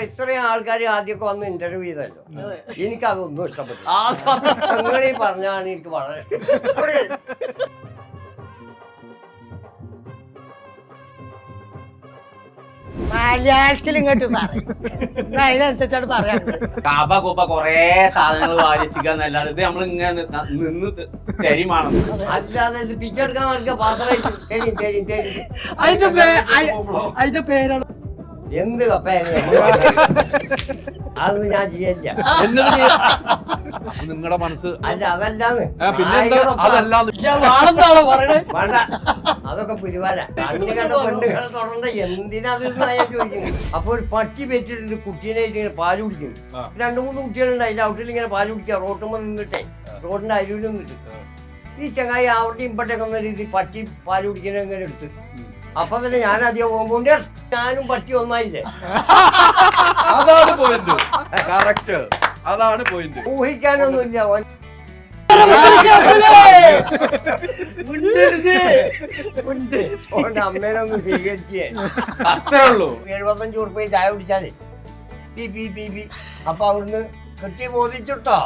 ഇത്രയും ആൾക്കാർ ആദ്യമൊക്കെ വന്ന് ഇന്റർവ്യൂ ചെയ്തല്ലോ, എനിക്കതൊന്നും ഇഷ്ടപ്പെട്ടു. നിങ്ങൾ ഈ പറഞ്ഞാണ് എനിക്ക് വളരെ മലയാളത്തിൽ ഇങ്ങോട്ട് പറയും, അതിനനുസരിച്ചാണ് പറയാൻ. കൊറേ സാധനങ്ങൾ വാരിച്ചിക്കാന്നല്ലാതെ ഇത് നമ്മൾ ഇങ്ങനെ നിന്ന് തരിമാണം. അല്ലാതെ ഇത് പിച്ചെടുക്കാൻ നടക്കുക പാത്രം അതിന്റെ പേരാണ് എന്ത് കപ്പയാണ് അതൊന്നും ഞാൻ ചെയ്യില്ല. നിങ്ങളുടെ മനസ്സ് അല്ല അതല്ലാന്ന് പിന്നെ വാണെന്നാണോ പറയണേ? വേണ്ട, അതൊക്കെ പുലിവാല. കണ്ണു കണ്ട പെണ്ണുകളെ തൊടണ്ട, എന്തിനാന്ന് ഞാൻ ചോദിക്കുന്നു. അപ്പൊ ഒരു പട്ടി വെച്ചിട്ടുണ്ട്, കുട്ടീനെ ഇങ്ങനെ പാല് കുടിക്കുന്നു. 2-3 കുട്ടികളുണ്ട് അതിന്റെ ഔട്ടിൽ ഇങ്ങനെ പാല് കുടിക്കുക, റോട്ടുമ്പോ നിന്നിട്ടേ, റോഡിന്റെ അരുവിൽ നിന്നിട്ട്. ഈ ചങ്ങായി അവിടെ ഇമ്പട്ടൊക്കെ ഒന്ന രീതി പട്ടി പാല് കുടിക്കുന്ന ഇങ്ങനെ എടുത്ത്. അപ്പൊ തന്നെ ഞാൻ അധികം പോകുമ്പോൾ ഞാനും പട്ടി ഒന്നായില്ലേ. അതാണ് പോയിന്റ്. കറക്റ്റ്, അതാണ് പോയിന്റ്. ഊഹിക്കാനൊന്നുമില്ല. അമ്മേനൊന്ന് സ്വീകരിച്ചേ അത്രേ ഉള്ളൂ. 75 ഉറുപ്പിക ചായ കുടിച്ചാലേ പി. അപ്പൊ അവിടുന്ന് കെട്ടി ബോധിച്ചിട്ടോ,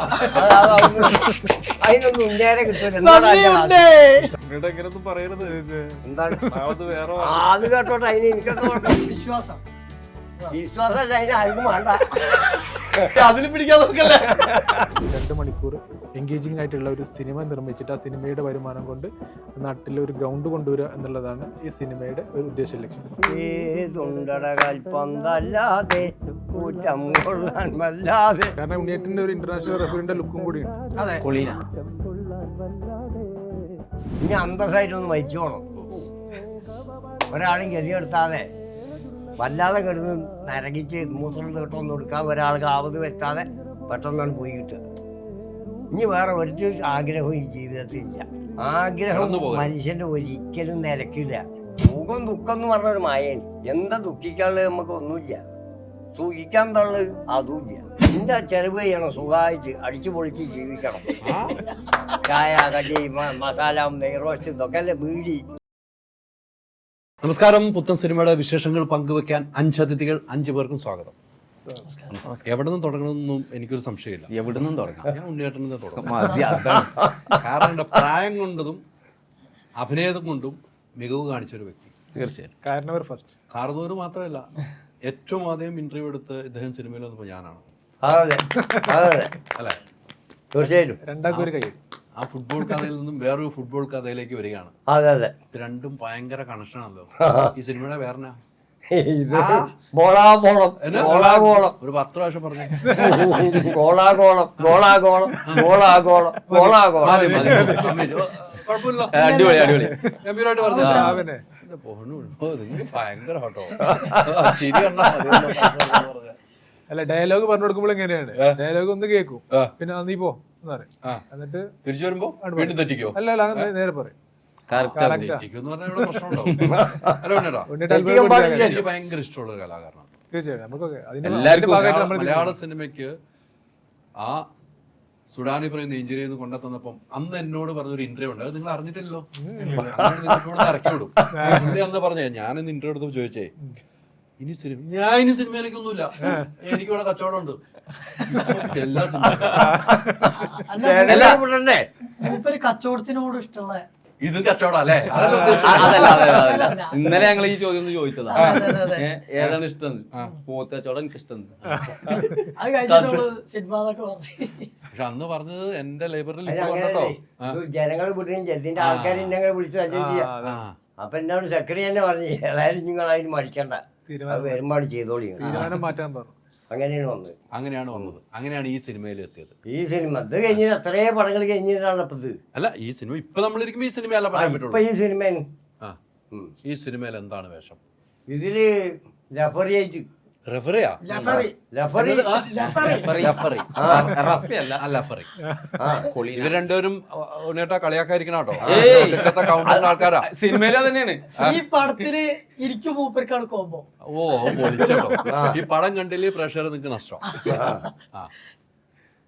അതിനൊന്നും ഉന്നേരെ കിട്ടൂല. എന്താണ് അത് കേട്ടോട്ടെ, അതിന് എനിക്കൊക്കെ വിശ്വാസം വിശ്വാസമല്ല, അതിന് ആർക്കും വേണ്ട. അതിൽ പിടിക്കാൻ നോക്കല്ലേ. 2 മണിക്കൂർ എൻഗേജിങ് ആയിട്ടുള്ള ഒരു സിനിമ നിർമ്മിച്ചിട്ട് ആ സിനിമയുടെ വരുമാനം കൊണ്ട് നാട്ടിൽ ഒരു ഗ്രൗണ്ട് കൊണ്ടുവരിക എന്നുള്ളതാണ് ഈ സിനിമയുടെ ഒരു ഉദ്ദേശ ലക്ഷ്യം. കാരണം ഉണ്ണിയേട്ടൻ്റെ ഒരു ഇന്റർനാഷണൽ റെഫറിന്റെ ലുക്കും കൂടിയുണ്ട്. ഇനി അന്തസ്സായിട്ടൊന്ന് മരിച്ചു പോണം. ഒരാളും ഗതിയെടുത്താതെ വല്ലാതെ കിടന്ന് നരകിച്ച് മൂത്രം കേട്ടൊന്നും എടുക്കാൻ ഒരാൾക്ക് ആവത് വരുത്താതെ പെട്ടെന്നാണ് പോയി കിട്ടുക. ഇനി വേറെ ഒരു ആഗ്രഹവും ഈ ജീവിതത്തിൽ ഇല്ല. ആഗ്രഹം മനുഷ്യന്റെ ഒരിക്കലും നിലക്കില്ല. സുഖം ദുഃഖം എന്ന് പറഞ്ഞൊരു മായയാണ്. എന്താ ദുഃഖിക്കാനുള്ളത് നമുക്ക് ഒന്നുമില്ല, സുഖിക്കാൻ തള്ളത് അതുമില്ല. എന്താ ചെലവ് ചെയ്യണം, സുഖമായിട്ട് അടിച്ചു പൊളിച്ച് ജീവിക്കണം. ചായ കടി മസാല നെയ് റോസ്റ്റ് ഇതൊക്കെ അല്ലേ ബീഡി. നമസ്കാരം. പുത്തൻ സിനിമയുടെ വിശേഷങ്ങൾ പങ്കുവെക്കാൻ 5 അതിഥികൾ, 5 പേർക്കും സ്വാഗതം. എവിടെ നിന്ന് തുടങ്ങണമെന്നൊന്നും എനിക്കൊരു സംശയമില്ല. എവിടെ നിന്നും തുടങ്ങാം. ഞാൻ ഉണ്ണിയേട്ടനിൽ നിന്ന് തുടങ്ങാം. കാരണം എന്റെ പ്രായം കൊണ്ടതും അഭിനയം കൊണ്ടും മികവ് കാണിച്ചൊരു വ്യക്തി. തീർച്ചയായും കാർന്നൂർ മാത്രമല്ല, ഏറ്റവും ആദ്യം ഇന്റർവ്യൂ എടുത്ത് ഇദ്ദേഹം സിനിമയിൽ വന്നപ്പോൾ ഞാനാണ്. അല്ലെ? തീർച്ചയായിട്ടും. രണ്ടാൾക്കൊരു കൈ. ആ ഫുട്ബോൾ കഥയിൽ നിന്നും വേറൊരു ഫുട്ബോൾ കഥയിലേക്ക് വരികയാണ്. അതെ അതെ, ഇത് രണ്ടും ഭയങ്കര കണക്ഷൻ ആണല്ലോ. ഈ സിനിമയുടെ വേറെ ഇത് ബോളാബോളം ബോളാഗോളം ഒരു 10 പ്രാവശ്യം പറഞ്ഞു. ഗോളാഗോളം ഗോളാഗോളം ഗോളാഗോളം ഗോളാഗോളം. കുഴപ്പമില്ല, അടിപൊളി അടിപൊളി ഗംഭീരമായിട്ട് പറഞ്ഞു. ഭയങ്കര ഹോട്ടോ ശരി. അല്ല, ഡയലോഗ് പറഞ്ഞു കൊടുക്കുമ്പോൾ എങ്ങനെയാണ്, ഡയലോഗ് ഒന്ന് കേൾക്കും, പിന്നെ നീ പോ എന്നിട്ട് തിരിച്ചു വരുമ്പോ വീണ്ടും തെറ്റിക്കോ? അല്ല അങ്ങനെ നേരെ പറയും. എനിക്ക് ഭയങ്കര ഇഷ്ടമുള്ള ഒരു കലാകാരനാണ്. തീർച്ചയായും മലയാള സിനിമയ്ക്ക് ആ സുഡാനി പറയുന്ന എഞ്ചിനീയർ കൊണ്ടെത്തന്നപ്പം അന്ന് എന്നോട് പറഞ്ഞൊരു ഇന്റർവ്യൂ ഉണ്ട്. അത് നിങ്ങൾ അറിഞ്ഞിട്ടില്ലല്ലോ, ഇറക്കി വിടും. അന്ന് പറഞ്ഞേ, ഞാനിന്ന് ഇന്റർവ്യൂ എടുത്തപ്പോ ചോദിച്ചേ, ഇനി സിനിമയിലേക്കൊന്നുമില്ല, എനിക്കിവിടെ കച്ചവടം ഉണ്ട്. എല്ലാ കച്ചവടത്തിനോട് ഇഷ്ടമുള്ള ഇതും കച്ചവടം അല്ലേ? ഇന്നലെ ഞങ്ങൾ ഈ ചോദ്യം ഒന്ന് ചോദിച്ചതാ, ഏതാണ് ഇഷ്ടം? പോത്ത് കച്ചവടം എനിക്ക് ഇഷ്ടം. പക്ഷെ അന്ന് പറഞ്ഞത് എന്റെ ലൈബ്രറിയിൽ ജനങ്ങൾ വിടുകയും ആൾക്കാർ എന്നെ വിളിച്ച് അജയം ചെയ്യാം. അപ്പൊ എന്നോട് സെക്രട്ടറി തന്നെ പറഞ്ഞു, ഏതായാലും നിങ്ങൾ അതിന് മടിക്കണ്ട, അത് വരുമ്പോൾ ചെയ്തോളി. തീരുമാനം മാറ്റാൻ പറഞ്ഞു. അങ്ങനെയാണ് വന്നത്. അങ്ങനെയാണ് ഈ സിനിമയിൽ എത്തിയത്. ഈ സിനിമ ഇത് കഴിഞ്ഞിട്ട് എത്രയോ പടങ്ങൾ കഴിഞ്ഞിട്ടാണ് ഇപ്പൊ ഇത്. അല്ല, ഈ സിനിമ ഇപ്പൊ നമ്മളിരിക്കുമ്പോ ഈ സിനിമയല്ല പറയാൻ പറ്റുള്ളൂ. ഈ സിനിമയാണ്. ഈ സിനിമയിൽ എന്താണ് വേഷം? ഇതില് ലഫറി ആയിട്ട്. റെഫറിയാ? ഇവർ രണ്ടുപേരും ഉണ്ണിയേട്ടാ കളിയാക്കാതിരിക്കണം കേട്ടോ. കൗണ്ടറിന്റെ ആൾക്കാരാ. സിനിമയിലെ തന്നെയാണ് ഈ പടത്തിന് എനിക്ക് മൂപ്പർക്കാണ് കോമ്പോ. ഓ പൊളിച്ചോ. ഈ പടം കണ്ടില്ലേ പ്രേക്ഷകർ നിങ്ങൾക്ക് നഷ്ടം.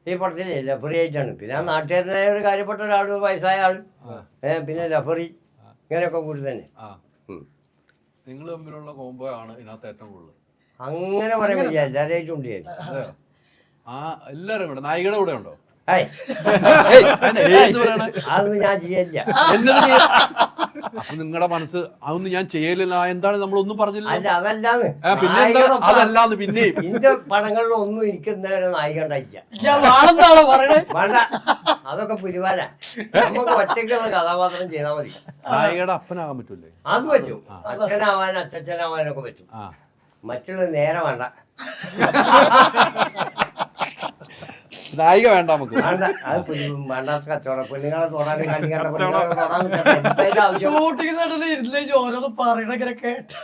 ഈ പടത്തില് ലഫറി ആയിട്ടാണ്. പിന്നെ ആ നാട്ടുകാരനായ ഒരു കാര്യപ്പെട്ട ഒരാള്, വയസ്സായ ആള്, പിന്നെ ലഫറി, ഇങ്ങനെയൊക്കെ കൂടി തന്നെ. നിങ്ങൾ തമ്മിലുള്ള കോംബോ ആണ് ഇതിനകത്ത് ഏറ്റവും കൂടുതൽ. അങ്ങനെ പറയാൻ വയ്യ, എല്ലാവരും ഉണ്ട് ഞാൻ. ആ എല്ലാരും ഇവിടെ നായികയുടെ കൂടെ ഉണ്ടോ? ഏയ്, എന്ന് പറയണേ അതൊന്നും ഞാൻ ചെയ്യില്ല. അപ്പൊ നിങ്ങളുടെ മനസ്സ് അതൊന്നും ഞാൻ ചെയ്യലില്ല, എന്താണ് നമ്മളൊന്നും പറഞ്ഞില്ല. അല്ല, അതല്ലാന്ന് പിന്നെ എന്താ അതല്ലാന്ന് പിന്നെയും എന്റെ പടങ്ങളിലൊന്നും എനിക്ക് ഇന്നേരം നായിക ഉണ്ടായില്ല. ഞാൻ വാണെന്നാണോ പറയണേ? വേണ്ട, അതൊക്കെ പുലിവാല. നമുക്ക് ഒറ്റയ്ക്കുള്ള കഥാപാത്രം ചെയ്താൽ മതി. നായികയുടെ അപ്പനാകാൻ പറ്റൂലേ? അത് പറ്റും. അച്ഛനാവാനും അച്ഛനാവാനൊക്കെ പറ്റും. ആ മറ്റുള്ളത് നേരെ വേണ്ട. നായിക വേണ്ട നമുക്ക്. വേണ്ട, അത് വേണ്ടാത്ത കച്ചവടം. പെണ്ണുങ്ങളെ തൊടാനും കണ്ണിക്കാണ്ട പെണ്ണുങ്ങളെ തൊടാനും എന്തായാലും ആവശ്യം. ഷൂട്ടിംഗ് സെന്ററിൽ ഇരുന്നേച്ച് ഓരോന്ന് പറയണ ഇങ്ങനെ കേട്ട്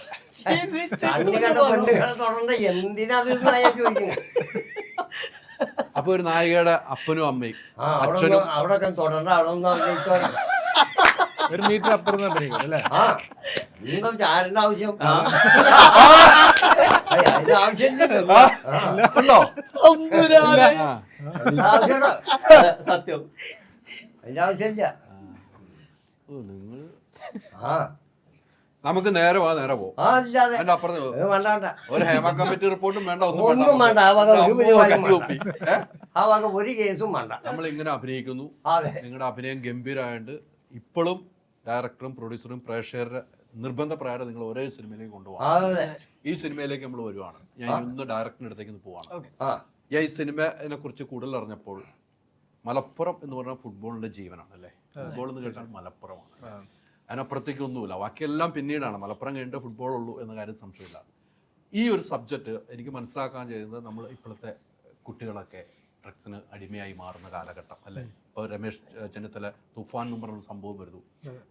കണ്ണിക്കണ്ട പെണ്ണുങ്ങളെ തൊടണ്ട, എന്തിനാ അത് നായ ചോദിക്കുന്നത്? അപ്പൊ ഒരു നായികയുടെ അപ്പനും അമ്മയും ആ, അച്ഛനും അവിടെ ഒക്കെ തൊടണ്ട, അവിടെ ഒന്നും അറിയിച്ചോളാം. ഒരു മീറ്റർ അപ്പുറം അഭിനയിക്കും അല്ലേ? ആ, എന്താ ചാരന്റെ ആവശ്യം? അതിന്റെ ആവശ്യമില്ല. ഉണ്ടോ? അമ്പുരാനെ. ആ. അതിന്റെ ആവശ്യമുണ്ടോ? സത്യം. അതിന്റെ ആവശ്യമില്ല. ഓ, നിങ്ങള് ആ, നമുക്ക് നേരെ പോ. ആ, ഇല്ലാതെ അതിന്റെ അപ്പുറത്ത് ഇത് വേണ്ട, വേണ്ട. ഒരു ഹേമ കമ്മിറ്റി റിപ്പോർട്ടും വേണ്ട, ഒന്നും ഒന്നും വേണ്ട. ആ വക ഒരു പരിപാടിയും വേണ്ട. ആ വക ഒരു കേസും വേണ്ട. നമ്മൾ ഇങ്ങനെ അഭിനയിക്കുന്നു, അതെ, നിങ്ങളുടെ അഭിനയം ഗംഭീരമായിട്ട് ഇപ്പോഴും ഡയറക്ടറും പ്രൊഡ്യൂസറും പ്രേക്ഷകരുടെ നിർബന്ധപ്രകാരം നിങ്ങൾ ഒരേ സിനിമയിലേക്ക് കൊണ്ടുപോകാം. അതെ. ഈ സിനിമയിലേക്ക് നമ്മൾ വരുവാണ്. ഞാൻ ഇന്ന് ഡയറക്ടറിന്റെ അടുത്തേക്ക് പോവാണ്. ആ, ഞാൻ ഈ സിനിമയെ കുറിച്ച് കൂടുതൽ അറിഞ്ഞപ്പോൾ മലപ്പുറം എന്ന് പറഞ്ഞാൽ ഫുട്ബോളിന്റെ ജീവനാണ് അല്ലേ? ഫുട്ബോൾ എന്ന് കേട്ടാൽ മലപ്പുറമാണ്, അതിനപ്പുറത്തേക്ക് ഒന്നുമില്ല. ബാക്കിയെല്ലാം പിന്നീടാണ്. മലപ്പുറം കഴിഞ്ഞിട്ട് ഫുട്ബോൾ ഉള്ളൂ എന്ന കാര്യം സംശയമില്ല. ഈ ഒരു സബ്ജക്റ്റ് എനിക്ക് മനസ്സിലാക്കാൻ ചെയ്യുന്നത് നമ്മൾ ഇപ്പോഴത്തെ കുട്ടികളൊക്കെ ഡ്രഗ്സിന് അടിമയായി മാറുന്ന കാലഘട്ടം അല്ലേ? ഇപ്പോൾ രമേശ് ചെന്നിത്തല തുഫാൻ എന്ന് പറഞ്ഞൊരു സംഭവം വരുന്നു.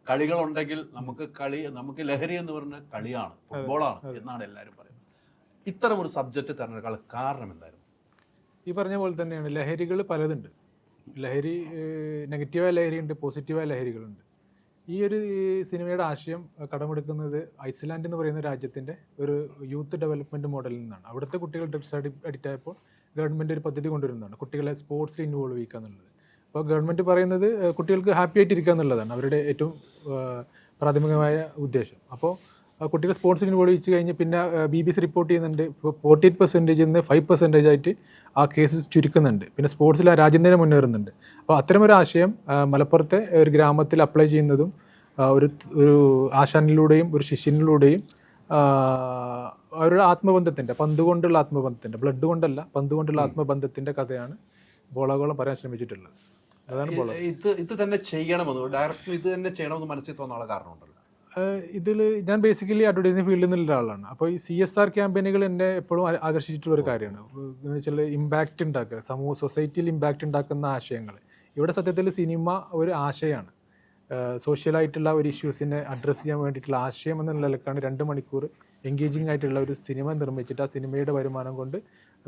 കളികളുണ്ടെങ്കിൽ നമുക്ക് ലഹരി എന്ന് പറഞ്ഞ കളിയാണ്, ഫുട്ബോളാണ് എന്നാണ് എല്ലാവരും പറയുന്നത്. ഇത്തരം ഒരു സബ്ജക്റ്റ് തിരഞ്ഞെടുക്കാൻ കാരണം എന്തായിരുന്നു? ഈ പറഞ്ഞ പോലെ തന്നെയാണ്, ലഹരികൾ പലതുണ്ട്. ലഹരി നെഗറ്റീവായ ലഹരിയുണ്ട്, പോസിറ്റീവായ ലഹരികളുണ്ട്. ഈ ഒരു സിനിമയുടെ ആശയം കടമെടുക്കുന്നത് ഐസ്ലാൻഡ് എന്ന് പറയുന്ന രാജ്യത്തിൻ്റെ ഒരു യൂത്ത് ഡെവലപ്മെൻറ്റ് മോഡലിൽ നിന്നാണ്. അവിടുത്തെ കുട്ടികൾ ഡ്രഗ്സ് അഡിക്റ്റ് ആയപ്പോൾ ഗവൺമെൻറ് ഒരു പദ്ധതി കൊണ്ടുവരുന്നതാണ്, കുട്ടികളെ സ്പോർട്സിൽ ഇൻവോൾവ് ചെയ്യുക എന്നുള്ളത്. അപ്പോൾ ഗവൺമെൻറ് പറയുന്നത് കുട്ടികൾക്ക് ഹാപ്പി ആയിട്ടിരിക്കുക എന്നുള്ളതാണ് അവരുടെ ഏറ്റവും പ്രാഥമികമായ ഉദ്ദേശം. അപ്പോൾ കുട്ടികൾ സ്പോർട്സിൽ ഇൻവോൾവ് ചെയ്ത് കഴിഞ്ഞ് പിന്നെ BBC റിപ്പോർട്ട് ചെയ്യുന്നുണ്ട്, 48% നിന്ന് 5% ആയിട്ട് ആ കേസസ് ചുരുക്കുന്നുണ്ട്. പിന്നെ സ്പോർട്സിൽ ആ രാജ്യം തന്നെ മുന്നേറുന്നുണ്ട്. അപ്പോൾ അത്തരമൊരു ആശയം മലപ്പുറത്തെ ഒരു ഗ്രാമത്തിൽ അപ്ലൈ ചെയ്യുന്നതും ഒരു ആശാനിലൂടെയും ഒരു ശിഷ്യനിലൂടെയും അവരുടെ ആത്മബന്ധത്തിൻ്റെ, പന്ത് കൊണ്ടുള്ള ആത്മബന്ധത്തിൻ്റെ, ബ്ലഡ് കൊണ്ടല്ല പന്ത് കൊണ്ടുള്ള ആത്മബന്ധത്തിൻ്റെ കഥയാണ് ബോളാഗോളം പറയാൻ ശ്രമിച്ചിട്ടുള്ളത്. അതാണ് ബോള. ഇത് തന്നെ ചെയ്യണമെന്ന് ഡയറക്ടർ ഇത് തന്നെ ചെയ്യണമെന്ന് മനസ്സിൽ തോന്നാനുള്ള കാരണമുണ്ടല്ലോ. ഇതിൽ ഞാൻ ബേസിക്കലി അഡ്വർടൈസിങ് ഫീൽഡിൽ നിന്നുള്ള ഒരാളാണ്. അപ്പോൾ ഈ CSR ക്യാമ്പയിനുകൾ എന്നെ എപ്പോഴും ആകർഷിച്ചിട്ടുള്ള ഒരു കാര്യമാണ്. എന്ന് വെച്ചാൽ ഇമ്പാക്റ്റ് ഉണ്ടാക്കുക, സൊസൈറ്റിയിൽ ഇമ്പാക്റ്റ് ഉണ്ടാക്കുന്ന ആശയങ്ങൾ. ഇവിടെ സത്യത്തിൽ സിനിമ ഒരു ആശയമാണ്. സോഷ്യലായിട്ടുള്ള ഒരു ഇഷ്യൂസിനെ അഡ്രസ്സ് ചെയ്യാൻ വേണ്ടിയിട്ടുള്ള ആശയം എന്ന നിലക്കാണ് 2 മണിക്കൂർ എൻഗേജിങ് ആയിട്ടുള്ള ഒരു സിനിമ നിർമ്മിച്ചിട്ട് ആ സിനിമയുടെ വരുമാനം കൊണ്ട്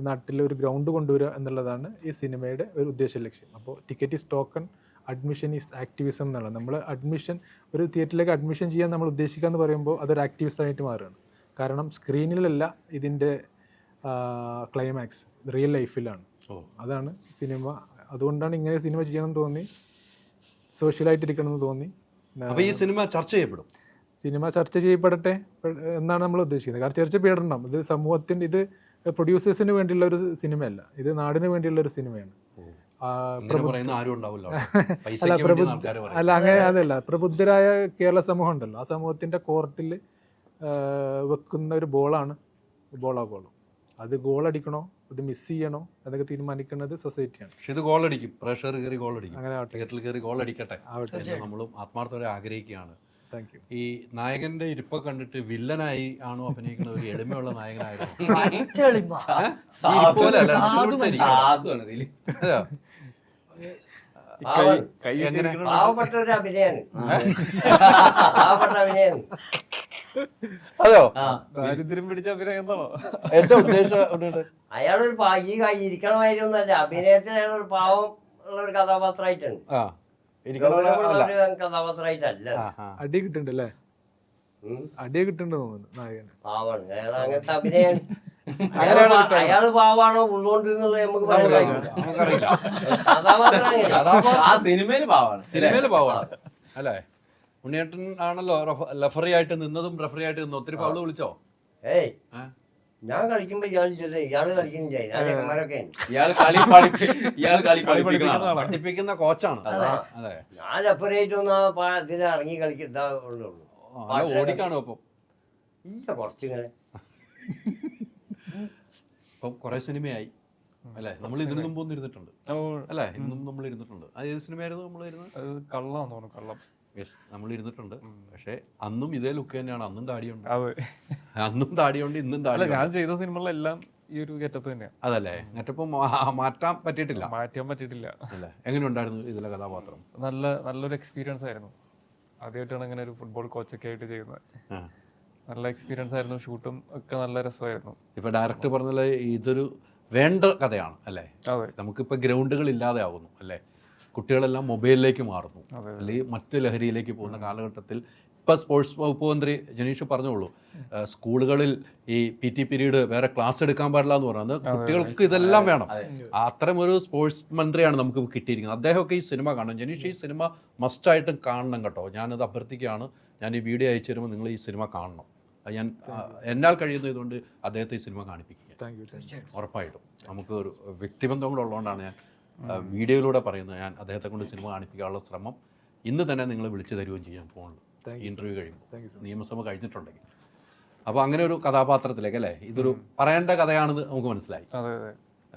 നാട്ടിൽ ഒരു ഗ്രൗണ്ട് കൊണ്ടുവരിക എന്നുള്ളതാണ് ഈ സിനിമയുടെ ഒരു ഉദ്ദേശ ലക്ഷ്യം. അപ്പോൾ ticket is token, admission is activism എന്നുള്ളത്. നമ്മൾ അഡ്മിഷൻ, ഒരു തിയേറ്ററിലേക്ക് അഡ്മിഷൻ ചെയ്യാൻ നമ്മൾ ഉദ്ദേശിക്കുക എന്ന് പറയുമ്പോൾ അതൊരു ആക്ടിവിസമായിട്ട് മാറുകയാണ്. കാരണം സ്ക്രീനിലല്ല ഇതിൻ്റെ ക്ലൈമാക്സ് റിയൽ ലൈഫിലാണ്. അതാണ് സിനിമ. അതുകൊണ്ടാണ് ഇങ്ങനെ സിനിമ ചെയ്യണമെന്ന് തോന്നി, സോഷ്യലായിട്ടിരിക്കണമെന്ന് തോന്നി. അപ്പോൾ ഈ സിനിമ ചർച്ച ചെയ്യപ്പെടും. സിനിമ ചർച്ച ചെയ്യപ്പെടട്ടെ എന്നാണ് നമ്മൾ ഉദ്ദേശിക്കുന്നത്. കാരണം ചർച്ച ചെയ്യപ്പെടണം. ഇത് സമൂഹത്തിൻ്റെ, ഇത് പ്രൊഡ്യൂസേഴ്സിന് വേണ്ടിയുള്ള ഒരു സിനിമയല്ല, ഇത് നാടിന് വേണ്ടിയുള്ള ഒരു സിനിമയാണ്. അല്ല, അങ്ങനെ അതല്ല. പ്രബുദ്ധരായ കേരള സമൂഹം ഉണ്ടല്ലോ, ആ സമൂഹത്തിന്റെ കോർട്ടിൽ വെക്കുന്ന ഒരു ബോളാണ് ബോളാഗോളം. അത് ഗോളടിക്കണോ അത് മിസ് ചെയ്യണോ അതൊക്കെ തീരുമാനിക്കുന്നത് സൊസൈറ്റിയാണ്. പക്ഷെ ഇത് ഗോളടിക്കും, പ്രഷർ കയറി ഗോളടിക്കും, അങ്ങനെ തിയേറ്ററിൽ കയറി ഗോളടിക്കട്ടെ നമ്മളും ആത്മാർത്ഥത്തോടെ ആഗ്രഹിക്കുകയാണ്. ഈ നായകന്റെ ഇരിപ്പ കണ്ടിട്ട് വില്ലനായി ആണോ അഭിനയിക്കുന്നത്, ഒരു എളിമയുള്ള നായകനായിരുന്നു? പാവപ്പെട്ട ഒരു അഭിനയാണ്. അതെയോ? ദാരിദ്ര്യം പിടിച്ച അഭിനയം എന്താണോ എന്റെ ഉദ്ദേശം? അയാളൊരു ഈ ഇരിക്കണമായിരുന്നല്ല, അഭിനയത്തിൽ അയാൾ ഒരു പാവം ഉള്ള ഒരു കഥാപാത്രമായിട്ടാണ്. കഥാപാത്രമായിട്ടല്ല. അടി കിട്ടുന്നുണ്ടല്ലേ? അടി കിട്ടുന്നുണ്ട് തോന്നുന്നു നായകന്. പാവാണ് അയാൾ, അങ്ങനത്തെ അഭിനയാണ്. അയാള് പാവാണോ ഉള്ളോണ്ട് എന്നുള്ളത് നമുക്ക് നമുക്കറിയില്ല. ആ സിനിമയില് പാവാണ്, സിനിമയില് പാവാണ് അല്ലേ? ഉണ്ണിയേട്ടൻ ആണല്ലോ റഫറി ആയിട്ട് നിന്നതും റഫറി ആയിട്ട് നിന്നു. ഒത്തിരി ഫൗള് വിളിച്ചോ? ഏയ് ഞാൻ കളിക്കുമ്പോ ഇയാള് കളിക്കുന്നില്ല ഞാൻ ചെക്കന്മാരൊക്കെ ഇയാൾ കളി പഠിപ്പിക്കുന്ന ആളാണ്. പഠിപ്പിക്കുന്ന കോച്ചാണ്. അതെ, ഞാൻ സെപ്പറേറ്റ് ഒന്ന് ഇതിന് ഇറങ്ങി കളിക്കുന്നേ ഉള്ളൂ. ഓടിക്കാണോ അപ്പം? ഇല്ല, കുറച്ചിങ്ങനെ ഇപ്പം കുറെ സിനിമയായി അല്ലെ? നമ്മൾ ഇതിനു മുമ്പ് ഒന്ന് ഇരുന്നിട്ടുണ്ട് അല്ലെ? ഇന്നും നമ്മൾ ഇരുന്നിട്ടുണ്ട്. അത് ഏത് സിനിമയായിരുന്നു നമ്മൾ ഇരുന്നത്? കള്ളം തോന്നുന്നു, കള്ളം. യെസ്, നമ്മൾ ഇരുന്നിട്ടുണ്ട്. പക്ഷെ അന്നും ഇതേ ലുക്ക് തന്നെയാണ്. അന്നും താടിയുണ്ട്, അന്നും താടിയുണ്ട്, ഇന്നും താടി. ഞാൻ ചെയ്ത സിനിമകളിലെല്ലാം ഈ ഒരു ഗെറ്റപ്പ് തന്നെയാണ്. അതല്ലേ, മറ്റപ്പം മാറ്റാൻ പറ്റിയിട്ടില്ല, മാറ്റാൻ പറ്റിയിട്ടില്ല. അല്ലേ? എങ്ങനെ ഉണ്ടായിരുന്നു ഇതിലെ കഥാപാത്രം? നല്ലൊരു എക്സ്പീരിയൻസ് ആയിരുന്നു. ആദ്യമായിട്ടാണ് ഇങ്ങനെ ഒരു ഫുട്ബോൾ കോച്ചൊക്കെ ആയിട്ട് ചെയ്യുന്നത്. നല്ല എക്സ്പീരിയൻസ് ആയിരുന്നു. ഷൂട്ടും ഒക്കെ നല്ല രസമായിരുന്നു. ഇപ്പൊ ഡയറക്ടർ പറഞ്ഞ ഇതൊരു വേണ്ട കഥയാണ് അല്ലേ? നമുക്കിപ്പോൾ ഗ്രൗണ്ടുകൾ ഇല്ലാതെ ആവുന്നു അല്ലേ? കുട്ടികളെല്ലാം മൊബൈലിലേക്ക് മാറുന്നു, അല്ലെങ്കിൽ മറ്റ് ലഹരിയിലേക്ക് പോകുന്ന കാലഘട്ടത്തിൽ ഇപ്പം സ്പോർട്സ് വകുപ്പ് മന്ത്രി ജനീഷ് പറഞ്ഞോളൂ, സ്കൂളുകളിൽ ഈ PT പീരീഡ് വേറെ ക്ലാസ് എടുക്കാൻ പാടില്ല എന്ന് പറയുന്നത്. കുട്ടികൾക്ക് ഇതെല്ലാം വേണം. അത്തരം ഒരു സ്പോർട്സ് മന്ത്രിയാണ് നമുക്ക് കിട്ടിയിരിക്കുന്നത്. അദ്ദേഹമൊക്കെ ഈ സിനിമ കാണണം. ജനീഷ്, ഈ സിനിമ മസ്റ്റായിട്ടും കാണണം കേട്ടോ. ഞാനത് അഭ്യർത്ഥിക്കുകയാണ്. ഞാൻ ഈ വീഡിയോ അയച്ചു തരുമ്പോൾ നിങ്ങൾ ഈ സിനിമ കാണണം. ഞാൻ എന്നാൽ കഴിയുന്നത് ഇതുകൊണ്ട് അദ്ദേഹത്തെ ഈ സിനിമ കാണിപ്പിക്കുക. ഉറപ്പായിട്ടും നമുക്ക് ഒരു വ്യക്തിബന്ധം കൂടെ ഉള്ളതുകൊണ്ടാണ് ഞാൻ വീഡിയോയിലൂടെ പറയുന്നത്. ഞാൻ അദ്ദേഹത്തെ കൊണ്ട് സിനിമ കാണിപ്പിക്കാനുള്ള ശ്രമം ഇന്ന് തന്നെ നിങ്ങൾ വിളിച്ചു തരുകയും ചെയ്യാൻ ഫോണിൽ ഇന്റർവ്യൂ കഴിയുമ്പോൾ, നിയമസഭ കഴിഞ്ഞിട്ടുണ്ടെങ്കിൽ. അപ്പോൾ അങ്ങനെ ഒരു കഥാപാത്രത്തിലേക്ക് അല്ലേ, ഇതൊരു പറയേണ്ട കഥയാണെന്ന് നമുക്ക് മനസ്സിലായി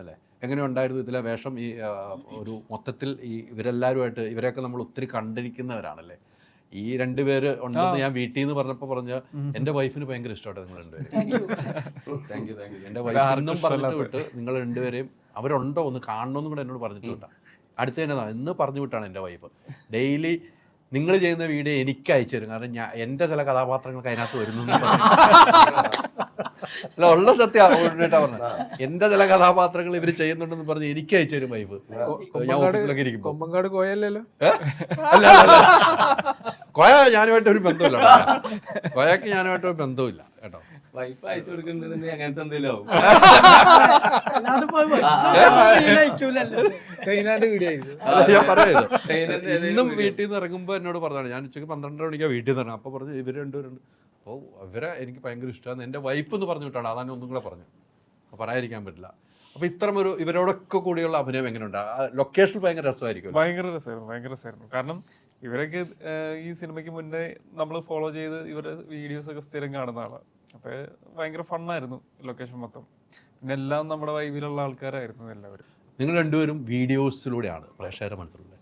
അല്ലേ? എങ്ങനെ ഉണ്ടായിരുന്നു ഇതിലെ വേഷം? ഈ ഒരു മൊത്തത്തിൽ ഈ ഇവരെല്ലാവരുമായിട്ട്, ഇവരെയൊക്കെ നമ്മൾ ഒത്തിരി കണ്ടിരിക്കുന്നവരാണല്ലേ? ഈ രണ്ടുപേര് ഉണ്ടെന്ന് ഞാൻ വീട്ടിൽ നിന്ന് പറഞ്ഞ എന്റെ വൈഫിന് ഭയങ്കര ഇഷ്ടമാണ് നിങ്ങൾ രണ്ടുപേരും. എന്റെ വൈഫിനും പറഞ്ഞിട്ട് വിട്ട് നിങ്ങൾ രണ്ടുപേരെയും അവരുണ്ടോ ഒന്ന് കാണണമെന്നും കൂടെ എന്നോട് പറഞ്ഞിട്ട് വിട്ടാ. അടുത്ത തന്നെ എന്ന് പറഞ്ഞു വിട്ടാണ് എൻ്റെ വൈഫ്. ഡെയിലി നിങ്ങൾ ചെയ്യുന്ന വീഡിയോ എനിക്ക് അയച്ചു തരും. കാരണം എൻ്റെ ചില കഥാപാത്രങ്ങൾക്ക് അതിനകത്ത് വരുന്നു. അല്ല, ഉള്ള സത്യമായിട്ടാ പറഞ്ഞത്. എൻ്റെ ചില കഥാപാത്രങ്ങൾ ഇവർ ചെയ്യുന്നുണ്ടെന്ന് പറഞ്ഞ് എനിക്ക് അയച്ചു തരും വൈഫ്. ഞാൻ ഓഫീസിലൊക്കെ ഇരിക്കുമ്പോൾ. കൊമ്പങ്കാട് കോയല്ലോ? അല്ല, കോയ ഞാനുമായിട്ട് ഒരു ബന്ധമില്ല. കോയക്ക് ഞാനുമായിട്ട് ഒരു ബന്ധമില്ല കേട്ടോ. വൈഫ് അയച്ചു കൊടുക്കുന്നുണ്ടെങ്കിൽ അങ്ങനത്തെ എന്തെങ്കിലും ഞാൻ പറയുന്നത്. ഇന്നും വീട്ടിൽ നിന്ന് ഇറങ്ങുമ്പോൾ എന്നോട് പറഞ്ഞാണ്, ഞാൻ ഉച്ചയ്ക്ക് 12:30 മണിക്കാണ് വീട്ടിൽ നിന്ന് ഇറങ്ങും. അപ്പോൾ പറഞ്ഞു ഇവർ രണ്ടുപേരുണ്ട്. അപ്പോൾ ഇവരെ എനിക്ക് ഭയങ്കര ഇഷ്ടമാണ്. എൻ്റെ വൈഫ് എന്ന് പറഞ്ഞു വിട്ടാണ്. അതാണ് ഒന്നും കൂടെ പറഞ്ഞു, പറയാതിരിക്കാൻ പറ്റില്ല. അപ്പൊ ഇത്തരമൊരു ഇവരോടൊക്കെ കൂടിയുള്ള അഭിനയം എങ്ങനെയുണ്ട്? ലൊക്കേഷൻ ഭയങ്കര രസമായിരിക്കും. ഭയങ്കര രസമായിരുന്നു. കാരണം ഇവരൊക്കെ ഈ സിനിമയ്ക്ക് മുന്നേ നമ്മൾ ഫോളോ ചെയ്ത് ഇവരുടെ വീഡിയോസ് ഒക്കെ സ്ഥിരം കാണുന്ന ആളാണ്. അപ്പൊ ഭയങ്കര ഫണ്ണായിരുന്നു ലൊക്കേഷൻ മൊത്തം. പിന്നെ എല്ലാം നമ്മുടെ വൈബിലുള്ള ആൾക്കാരായിരുന്നു എല്ലാവരും. നിങ്ങൾ രണ്ടുപേരും വീഡിയോസിലൂടെയാണ് പ്രേക്ഷകരെ മനസ്സിലുള്ളത്.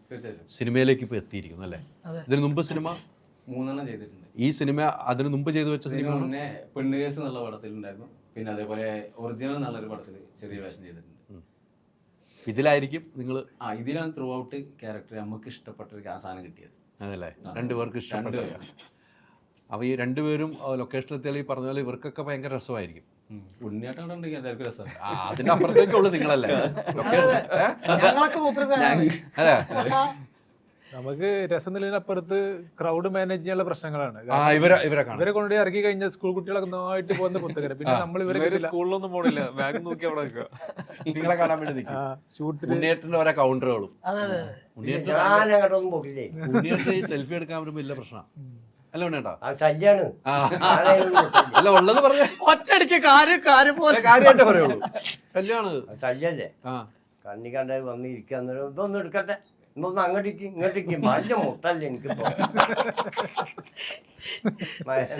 സിനിമയിലേക്ക് ഇപ്പൊ എത്തിയിരിക്കുന്നു അല്ലേ? ഇതിനു മുമ്പ് സിനിമ 3 ചെയ്തിട്ടുണ്ട്. ഈ സിനിമ അതിനു മുമ്പ് ചെയ്തു വെച്ച സിനിമ മുന്നേ പെണ്ണുകേസ് എന്നുള്ള പടത്തിലുണ്ടായിരുന്നു. പിന്നെ അതേപോലെ ഒറിജിനൽ നല്ലൊരു പടത്തിൽ ചെറിയ വേഷം ചെയ്തിട്ടുണ്ട്. ഇതിലായിരിക്കും നിങ്ങൾ? ഇതിലാണ് ത്രൂ ഔട്ട് ക്യാരക്ടർ നമുക്ക് ഇഷ്ടപ്പെട്ട ഒരു സാധനം കിട്ടിയത്. അതല്ലേ, രണ്ടുപേർക്ക് ഇഷ്ടപ്പെട്ട. അപ്പൊ ഈ രണ്ടുപേരും ലൊക്കേഷനിലെത്തിയാൽ ഈ പറഞ്ഞ പോലെ ഇവർക്കൊക്കെ ഭയങ്കര രസമായിരിക്കും. ഉണ്ണിയാട്ടുണ്ടെങ്കിൽ എല്ലാവർക്കും രസം. അതിന്റെ അപ്പുറത്തേക്കുള്ളൂ നിങ്ങളല്ലേ? അതെ, നമുക്ക് രസം നിലയിനപ്പുറത്ത് ക്രൗഡ് മാനേജ് ചെയ്യാനുള്ള പ്രശ്നങ്ങളാണ്. ഇവരെ കൊണ്ട് ഇറക്കി കഴിഞ്ഞാൽ സ്കൂൾ കുട്ടികളൊക്കെ നന്നായിട്ട് പോകുന്ന പുറത്തേക്ക്. പിന്നെ നമ്മൾ ഇവരെ സ്കൂളിലൊന്നും പോണില്ല, ബാഗ് നോക്കി അവിടെ നിങ്ങളെ കാണാൻ വേണ്ടി ഉണ്ണിയേട്ടന്റെ ഓരോ കൗണ്ടറുകളും. ഉണ്ണിയേട്ടൻ ഈ സെൽഫി എടുക്കാൻ വരുമ്പോ ഇല്ല പ്രശ്നം അല്ല ഉണ്ണേട്ടാ? അല്ല, ഉള്ളത് പറഞ്ഞ ഒറ്റടിക്ക് കാര്യമായിട്ട് പറയുള്ളൂ. കല്യാണം ശല്യല്ലേ? കണ്ണി കണ്ട വന്ന് ഇരിക്കാൻ ഇതൊന്നും എടുക്കട്ടെ, ഇന്നൊന്ന് അങ്ങോട്ടേക്ക് ഇങ്ങോട്ടേക്ക് നല്ല മുട്ടല്ലേ എനിക്കിപ്പോ.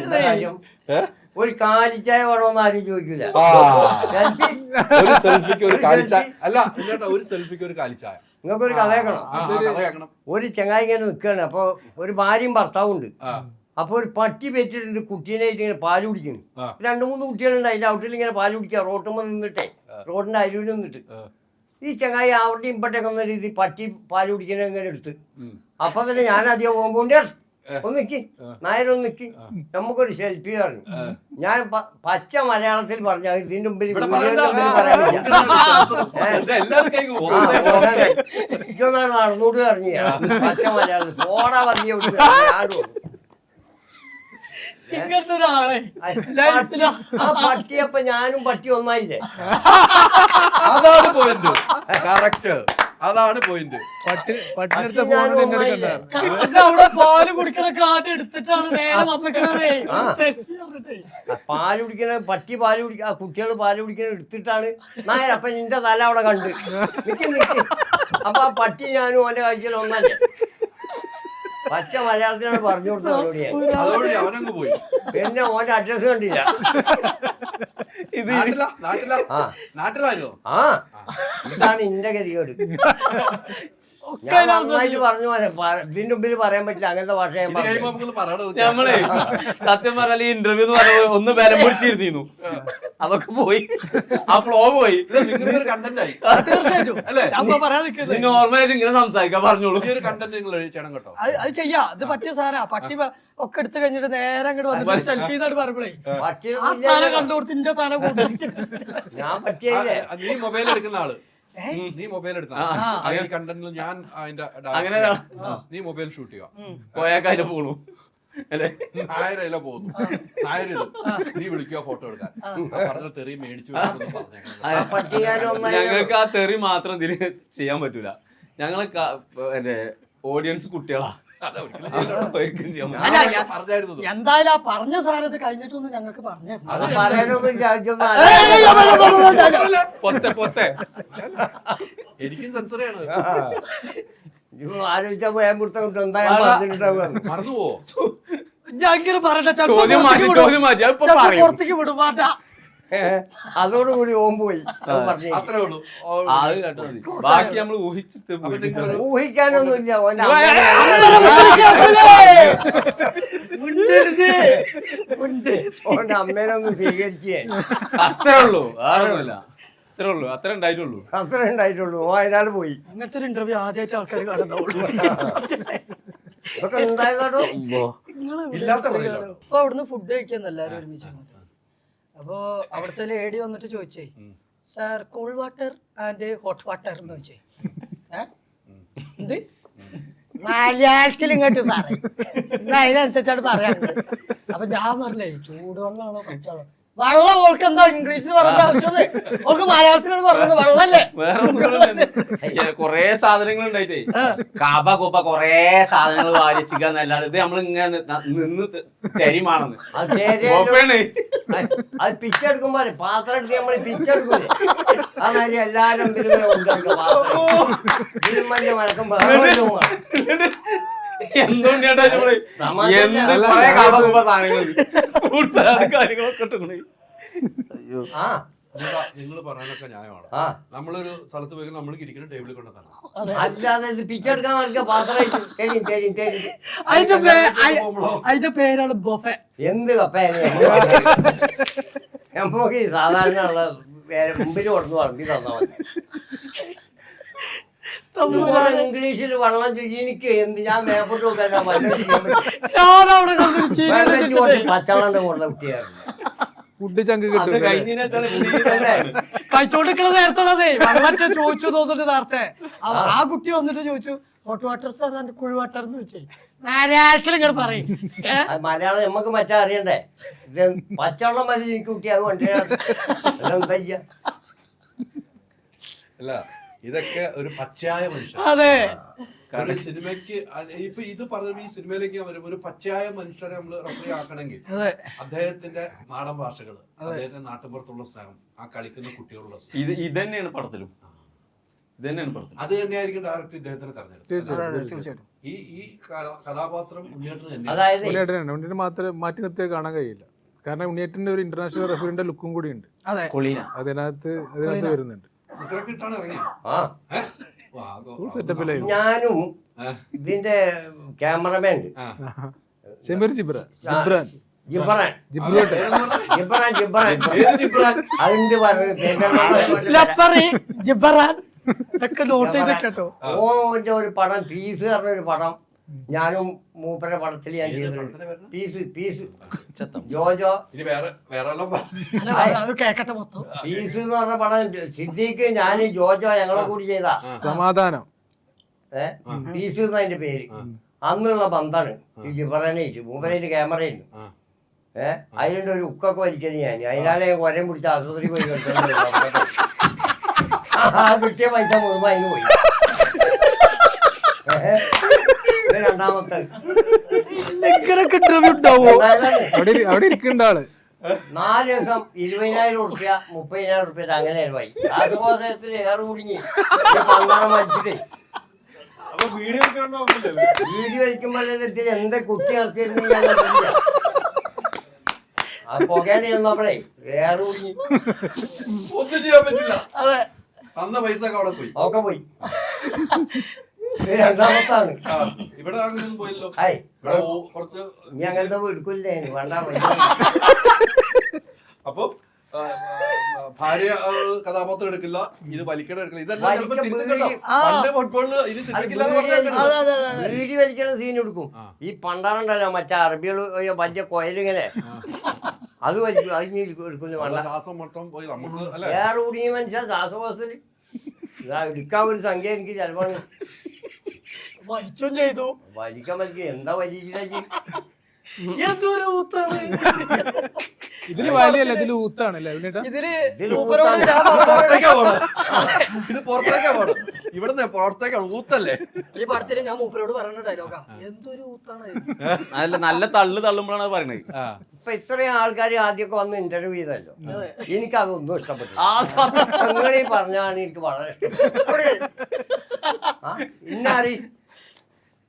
എന്താ കാര്യം? ഒരു കാലിച്ചായ വേണോന്ന് ആരും ചോദിക്കില്ല. ഒരു സെൽഫിക്ക് ഒരു കാലിച്ചായ അല്ല, ഒരു സെൽഫിക്ക് ഒരു കാലിച്ചായ. നിങ്ങൾക്കൊരു കഥ കേൾക്കണം. ഒരു ചങ്ങായി ഇങ്ങനെ നിൽക്കുകയാണ്. അപ്പൊ ഒരു ഭാര്യയും ഭർത്താവും ഉണ്ട്. അപ്പൊ ഒരു പട്ടി വെച്ചിട്ടുണ്ട്, കുട്ടീനെ ഇങ്ങനെ പാല് കുടിക്കുന്നു. 2-3 കുട്ടികളുണ്ട് അതിന്റെ ഔട്ടിൽ ഇങ്ങനെ പാല് കുടിക്കുക. റോട്ടുമ്പോ നിന്നിട്ടേ, റോഡിന്റെ അരുവിൽ നിന്നിട്ട് ഈ ചങ്ങായി അവിടെ ഇമ്പട്ടൊക്കെ ഒന്ന രീതി പട്ടി പാല് കുടിക്കുന്ന ഇങ്ങനെ എടുത്ത്. അപ്പൊ തന്നെ ഞാൻ അധികം പോകുമ്പോ ഒന്ന് നിക്കി, നായരൊന്ന് നിക്കി, നമുക്കൊരു സെൽഫി പറഞ്ഞു. ഞാൻ പച്ച മലയാളത്തിൽ പറഞ്ഞ ഇതിന്റെ മുമ്പിൽ ഇതൊന്നാണ് നടന്നോട് പറഞ്ഞു. പച്ച മലയാളത്തിൽ പോടാ പറഞ്ഞ ഇങ്ങനത്തെ ഒരാളെ പട്ടിയപ്പ ഞാനും പട്ടി ഒന്നായില്ലേ? അതാണ് പോയിന്റ്. കറക്റ്റ്. അതാണ് പോയിന്റ്. പട്ടിനെടുത്ത ഞാൻ ഫോൺ ഒന്നായില്ലേ? അത് അവിടെ പാല് കുടിക്കണൊക്കെ ആദ്യം എടുത്തിട്ടാണ് നേരെ വന്നിക്കണതേ സെൽഫി പറഞ്ഞിട്ടേ. പാല് കുടിക്കണ പാല് കുടിക്കുക കുട്ടികൾ പാല് കുടിക്കണ എടുത്തിട്ടാണ് നായർ. അപ്പൊ നിന്റെ തല അവിടെ കണ്ട് നിക്ക്. അപ്പൊ ആ പട്ടി ഞാനും ഓന്റെ കാഴ്ചയിൽ ഒന്നല്ലേ. പച്ച മലയാളത്തിലാണ് പറഞ്ഞു കൊടുത്തത്. അതോടെ അവനങ്ങ് പോയി. പിന്നെ ഓന്റെ അഡ്രസ് കണ്ടില്ല. നാട്ടിലായോ? ആ ഇതാണ് ഇന്റെ ഗതികേട്. ഞാൻ നന്നായിട്ട് പറഞ്ഞു പോലെ ഇതിന്റെ മുമ്പിൽ പറയാൻ പറ്റില്ല അങ്ങനത്തെ ഭാഷ ഞാൻ പറഞ്ഞു. നമ്മളെ സത്യം പറഞ്ഞാൽ ഈ ഇന്റർവ്യൂ എന്ന് പറഞ്ഞ ഒന്ന് ബലം പിടിച്ചിരുന്നു, അതൊക്കെ പോയി, ആ ഫ്ലോ പോയി. നിങ്ങൾക്കൊരു കണ്ടന്റ് ആയി തീർച്ചയായിട്ടും അല്ലേ? അപ്പൊ പറയാൻ നിൽക്കുന്നത് നോർമലായിട്ട് ഇങ്ങനെ സംസാരിക്കാൻ പറഞ്ഞോളൂ. ഈ ഒരു കണ്ടന്റ് നിങ്ങൾ ചെയ്യണം കേട്ടോ. അത് ചെയ്യാ. ഇത് പറ്റിയ സാധന. പട്ടി ഒക്കെ എടുത്തു കഴിഞ്ഞിട്ട് നേരെ അങ്ങോട്ട് വന്നിട്ട് സെൽഫി എന്നാണ് പറയുമ്പോഴേ ആ തല കണ്ടുകൊടുത്ത് ഇന്റെ തല കൂട്ടി. ഞാൻ പറ്റിയല്ലേ. നീ മൊബൈൽ എടുക്കുന്ന ആള്, നീ മൊബൈൽ എടുത്ത ഈ കണ്ടന്റിൽ ഞാൻ അതിന്റെ അങ്ങനെ നീ മൊബൈൽ ഷൂട്ട് ചെയ്യുക, പോയാ കാര്യം പോണു അല്ലെ? നായരയില പോകുന്നു, നായര് നീ വിളിക്കുക ഫോട്ടോ എടുക്കാൻ, പറഞ്ഞ തെറി മേടിച്ചു ഞങ്ങൾക്ക് ആ തെറി മാത്രം ഇതില് ചെയ്യാൻ പറ്റൂല. ഞങ്ങള് എന്റെ ഓഡിയൻസ് കുട്ടികളാ. എന്തായാലും ആ പറഞ്ഞ സാധനത്ത് കഴിഞ്ഞിട്ടൊന്നും ഞങ്ങൾക്ക് പറഞ്ഞു. എനിക്കും സെൻസറിയാണ്. ആലോചിച്ചാ പോയാൻ കൊടുത്ത എന്തായാലും മറന്നുപോവോ? ഞാൻ ഇങ്ങനെ പറയട്ടെ, പുറത്തേക്ക് വിടും വേണ്ട. അതോടുകൂടി ഓൻ പോയി. അത്രേ ഉള്ളൂ. ബാക്കി നമ്മള് ഊഹിച്ചിട്ട് ഊഹിക്കാനൊന്നുമില്ല. ഓന്റെ അമ്മേനൊന്ന് സ്വീകരിച്ചേ. അത്രേ ഉള്ളൂ, ആരൊന്നുമില്ല. അത്രേ ഉള്ളൂ, അത്രേ ഉണ്ടായിട്ടുള്ളൂ. അത്രേ ഉണ്ടായിട്ടുള്ളൂ. ഓ അതിനാൾ പോയി. അങ്ങനത്തെ ഒരു ഇന്റർവ്യൂ ആദ്യമായിട്ട് ആൾക്കാർ കാണുന്നുള്ളൂ. ഇതൊക്കെ ഉണ്ടായതോ അപ്പൊ അവിടുന്ന് ഫുഡ് കഴിക്കാന്ന് എല്ലാരും ഒരുമിച്ച്. അപ്പൊ അവിടുത്തെ ലേഡി വന്നിട്ട് ചോദിച്ചേ, sir cool water and hot water എന്ന് ചോദിച്ചേ. എന്ത് മലയാളത്തിൽ ഇങ്ങോട്ട് പറയും, അതിനനുസരിച്ചാണ് പറയാനുള്ളത്. അപ്പൊ ഞാൻ പറഞ്ഞേ ചൂടുവെള്ളമാണോ പച്ചവെള്ളം? വെള്ളം ഓൾക്ക് എന്താ ഇംഗ്ലീഷിൽ പറയേണ്ട ആവശ്യം? ഓൾക്ക് മലയാളത്തിലാണ് പറഞ്ഞത്, വെള്ളല്ലേ. കൊറേ സാധനങ്ങൾ ഉണ്ടായിട്ടേ കാബ കൂപ്പ കൊറേ സാധനങ്ങൾ വാരിച്ചിക്കാന്നല്ലാതെ ഇത് നമ്മൾ ഇങ്ങനെ നിന്ന് തരിമാണെന്ന് അത് പിച്ചെടുക്കുമ്പോ പാത്രം എടുത്ത് നമ്മള് പിച്ചെടുക്കൂലേ, അതായത് എല്ലാരും നിങ്ങൾ പറയാനൊക്കെ ന്യായമാണ്. നമ്മളൊരു സ്ഥലത്ത് പോയി നമ്മൾ ഇരിക്കുന്ന ടേബിളിൽ കൊണ്ടുവന്നാണ്. അല്ലാതെ ഇത് പിച്ചെടുക്കാൻ നൽകിയ പാത്രം അതിന്റെ പേരാണ് ബൊഫെ. എന്ത് കപ്പ നമുക്ക് സാധാരണ ഉള്ള മുമ്പിൽ കൊടുത്ത് വളർത്തി തന്നാ മതി. ഇംഗ്ലീഷിൽ വെള്ളം എനിക്ക് എന്ത് ഞാൻ മേപ്പോട്ട് നോക്കാൻ പച്ചവെള്ളം കൊണ്ട കുട്ടിയായിരുന്നു. ഫുഡ് ചങ്ക് കിട്ടും. കഴിച്ചോണ്ടിരിക്കണ നേരത്തുള്ളതേ വെള്ളത്തെ ചോദിച്ചു തോന്നിട്ട് നേരത്തെ ആ കുട്ടി വന്നിട്ട് ചോദിച്ചു hot water sir and cool water എന്ന് ചോദിച്ചേ. മലയാളത്തിൽ ഇങ്ങനെ പറയും. മലയാളം നമുക്ക് മറ്റേ അറിയണ്ടേ? പച്ചവെള്ളം മതി എനിക്ക് കുട്ടിയാകും. എന്താ അല്ല, ഇതൊക്കെ ഒരു പച്ചയായ മനുഷ്യൻ. അതെ, കാരണം സിനിമയ്ക്ക് ഇപ്പൊ ഇത് പറഞ്ഞ ഈ സിനിമയിലേക്ക് ഒരു പച്ചയായ മനുഷ്യരെ നമ്മൾ റെഫർ ആക്കണമെങ്കിൽ അദ്ദേഹത്തിന്റെ നാടൻ ഭാഷകള്, അദ്ദേഹത്തിന്റെ നാട്ടുപുറത്തുള്ള സ്നേഹം, ആ കളിക്കുന്ന കുട്ടികളുള്ള സ്നേഹം, ഇത് തന്നെയാണ് പടത്തിലും. അത് തന്നെയായിരിക്കും ഡയറക്ടർ ഇദ്ദേഹത്തിന് തെരഞ്ഞെടുത്തത്. ഈ കഥാപാത്രം ഉണ്ണിയേട്ടനെ മാത്രം മാറ്റി നിർത്തിയാൽ കാണാൻ കഴിയില്ല. കാരണം ഉണ്ണിയേട്ടന്റെ ഒരു ഇന്റർനാഷണൽ റെഫറിന്റെ ലുക്കും കൂടി ഉണ്ട് അതിനകത്ത് വരുന്നുണ്ട്. ഞാനും ഇതിന്റെ ക്യാമറമാൻ ഓന്റെ ഒരു പടം പീസ് പറഞ്ഞൊരു പടം ഞാനും മൂപ്പരുടെ പടത്തിൽ ഞാൻ ചെയ്തിട്ടുണ്ട്. പീസ് ജോജോ പീസ് എന്ന് പറഞ്ഞ പടം സിദ്ദീഖ് ഞാൻ ജോജോ ഞങ്ങളെ കൂടി ചെയ്താ സമാധാനം. പീസ് എന്ന അതിന്റെ പേര്. അന്നുള്ള ബന്ധാണ് ഈ ജിബറനായിട്ട്. മൂപ്പരായിട്ട് ക്യാമറയില്ല. അതിലുണ്ട് ഒരു ഉക്കൊക്കെ വലിക്കുന്നത് ഞാൻ. അതിനാലെ കൊരം പിടിച്ച ആശുപത്രി പോയി ആ കിട്ടിയ പൈസ മുഴുവൻ അതിന് പോയി. ഇത് രണ്ടാമത്തെ. ഇങ്ങനൊക്കെ ഇന്റർവ്യൂ ഉണ്ടാവോ? അവിടെ ഇരിക്കേണ്ട ആള് 4 ദിവസം 20,000 ഉറുപ്പ്യ 30,000 ഉറുപ്പ്യ അങ്ങനെ ചെലവായി. ശ്വാസകോശത്തിൽ ഏറെ കുടുങ്ങി പണ്ടാറം വലിച്ചിട്ടേ വീഡിയോ വലിക്കുമ്പോഴേ ഇതിൽ എന്താ കുത്തി നടത്തിയിരുന്നു ഞാൻ അറിയില്ല. അത് പുകയാണ് ചെന്നപ്പോഴേ ഏറെ കുടുങ്ങി ഒന്നും ചെയ്യാൻ പറ്റില്ല. അതെ, തന്ന പൈസ ഒക്കെ അവിടെ പോയി. ഒക്കെ പോയി. ഇത് രണ്ടാമത്താണ്. ഇവിടെ അങ്ങനെയൊന്നും പോയില്ലോ. ഹായ് ഇവിടെ കുറച്ച് ഇനി അങ്ങനത്തെ എടുക്കില്ലേ വേണ്ട. അപ്പൊ ഭാര്യ കഥാപാത്രം എടുക്കില്ല, ഇത് വലിക്കണം എടുക്കില്ല, ഇതെല്ലാം ചിലപ്പോ തിരിച്ചിട്ടുണ്ടോ. പണ്ട് ഫുട്ബോളില് ഇത് ശ്രദ്ധിക്കില്ല എന്ന് പറഞ്ഞിട്ടുണ്ട്. അതെ, അതെ, അതെ. വീടി വലിക്കുന്ന സീൻ എടുക്കും. ഈ പണ്ടാറുണ്ടല്ലോ മറ്റേ അറബികൾ വലിയ കൊയലിങ്ങനെ അത് വലിക്കും. അത് ഇനി എടുക്കുന്നു വേണ്ട. ശ്വാസം മൊത്തം പോയി നമുക്ക് അല്ലെ. വേറെ കുടുങ്ങിയ മനുഷ്യ ശ്വാസകോശത്തിൽ എടുക്കാൻ ഒരു സംഖ്യ എനിക്ക് ചിലപ്പോൾ വലിച്ചും ചെയ്തു. വലിക്കാൻ വലിക്കും. എന്താ വലിച്ചില്ല എന്തൊരു ഊത്താണ് ഇതില് വലിയല്ല, ഇതില് ഊത്താണല്ലേ അഭിനേട്ടാ? ഇതില്. ഇതില് മൂപ്പരോട് ഊത്താണ്. ഞാൻ പറഞ്ഞു, പുറത്തേക്കാ പോണം. ഇത് പുറത്തേക്കാ പോണം. ഇവിടുന്ന് പുറത്തേക്കാണ് ഊത്തല്ലേ. ഈ പടത്തില് ഞാൻ മൂപ്പരോട് പറയുന്ന ഡയലോഗാ, എന്തൊരു ഊത്താണ്. നല്ല തള്ളുമ്പോഴാണ് പറയണത്. ഇപ്പൊ ഇത്രയും ആൾക്കാർ ആദ്യമൊക്കെ വന്ന് ഇന്റർവ്യൂ ചെയ്തല്ലോ. എനിക്കതൊന്നും ഇഷ്ടപ്പെട്ടു. ആ നിങ്ങളീ പറഞ്ഞാണ് എനിക്ക് വളരെ ഇഷ്ടപ്പെട്ടു.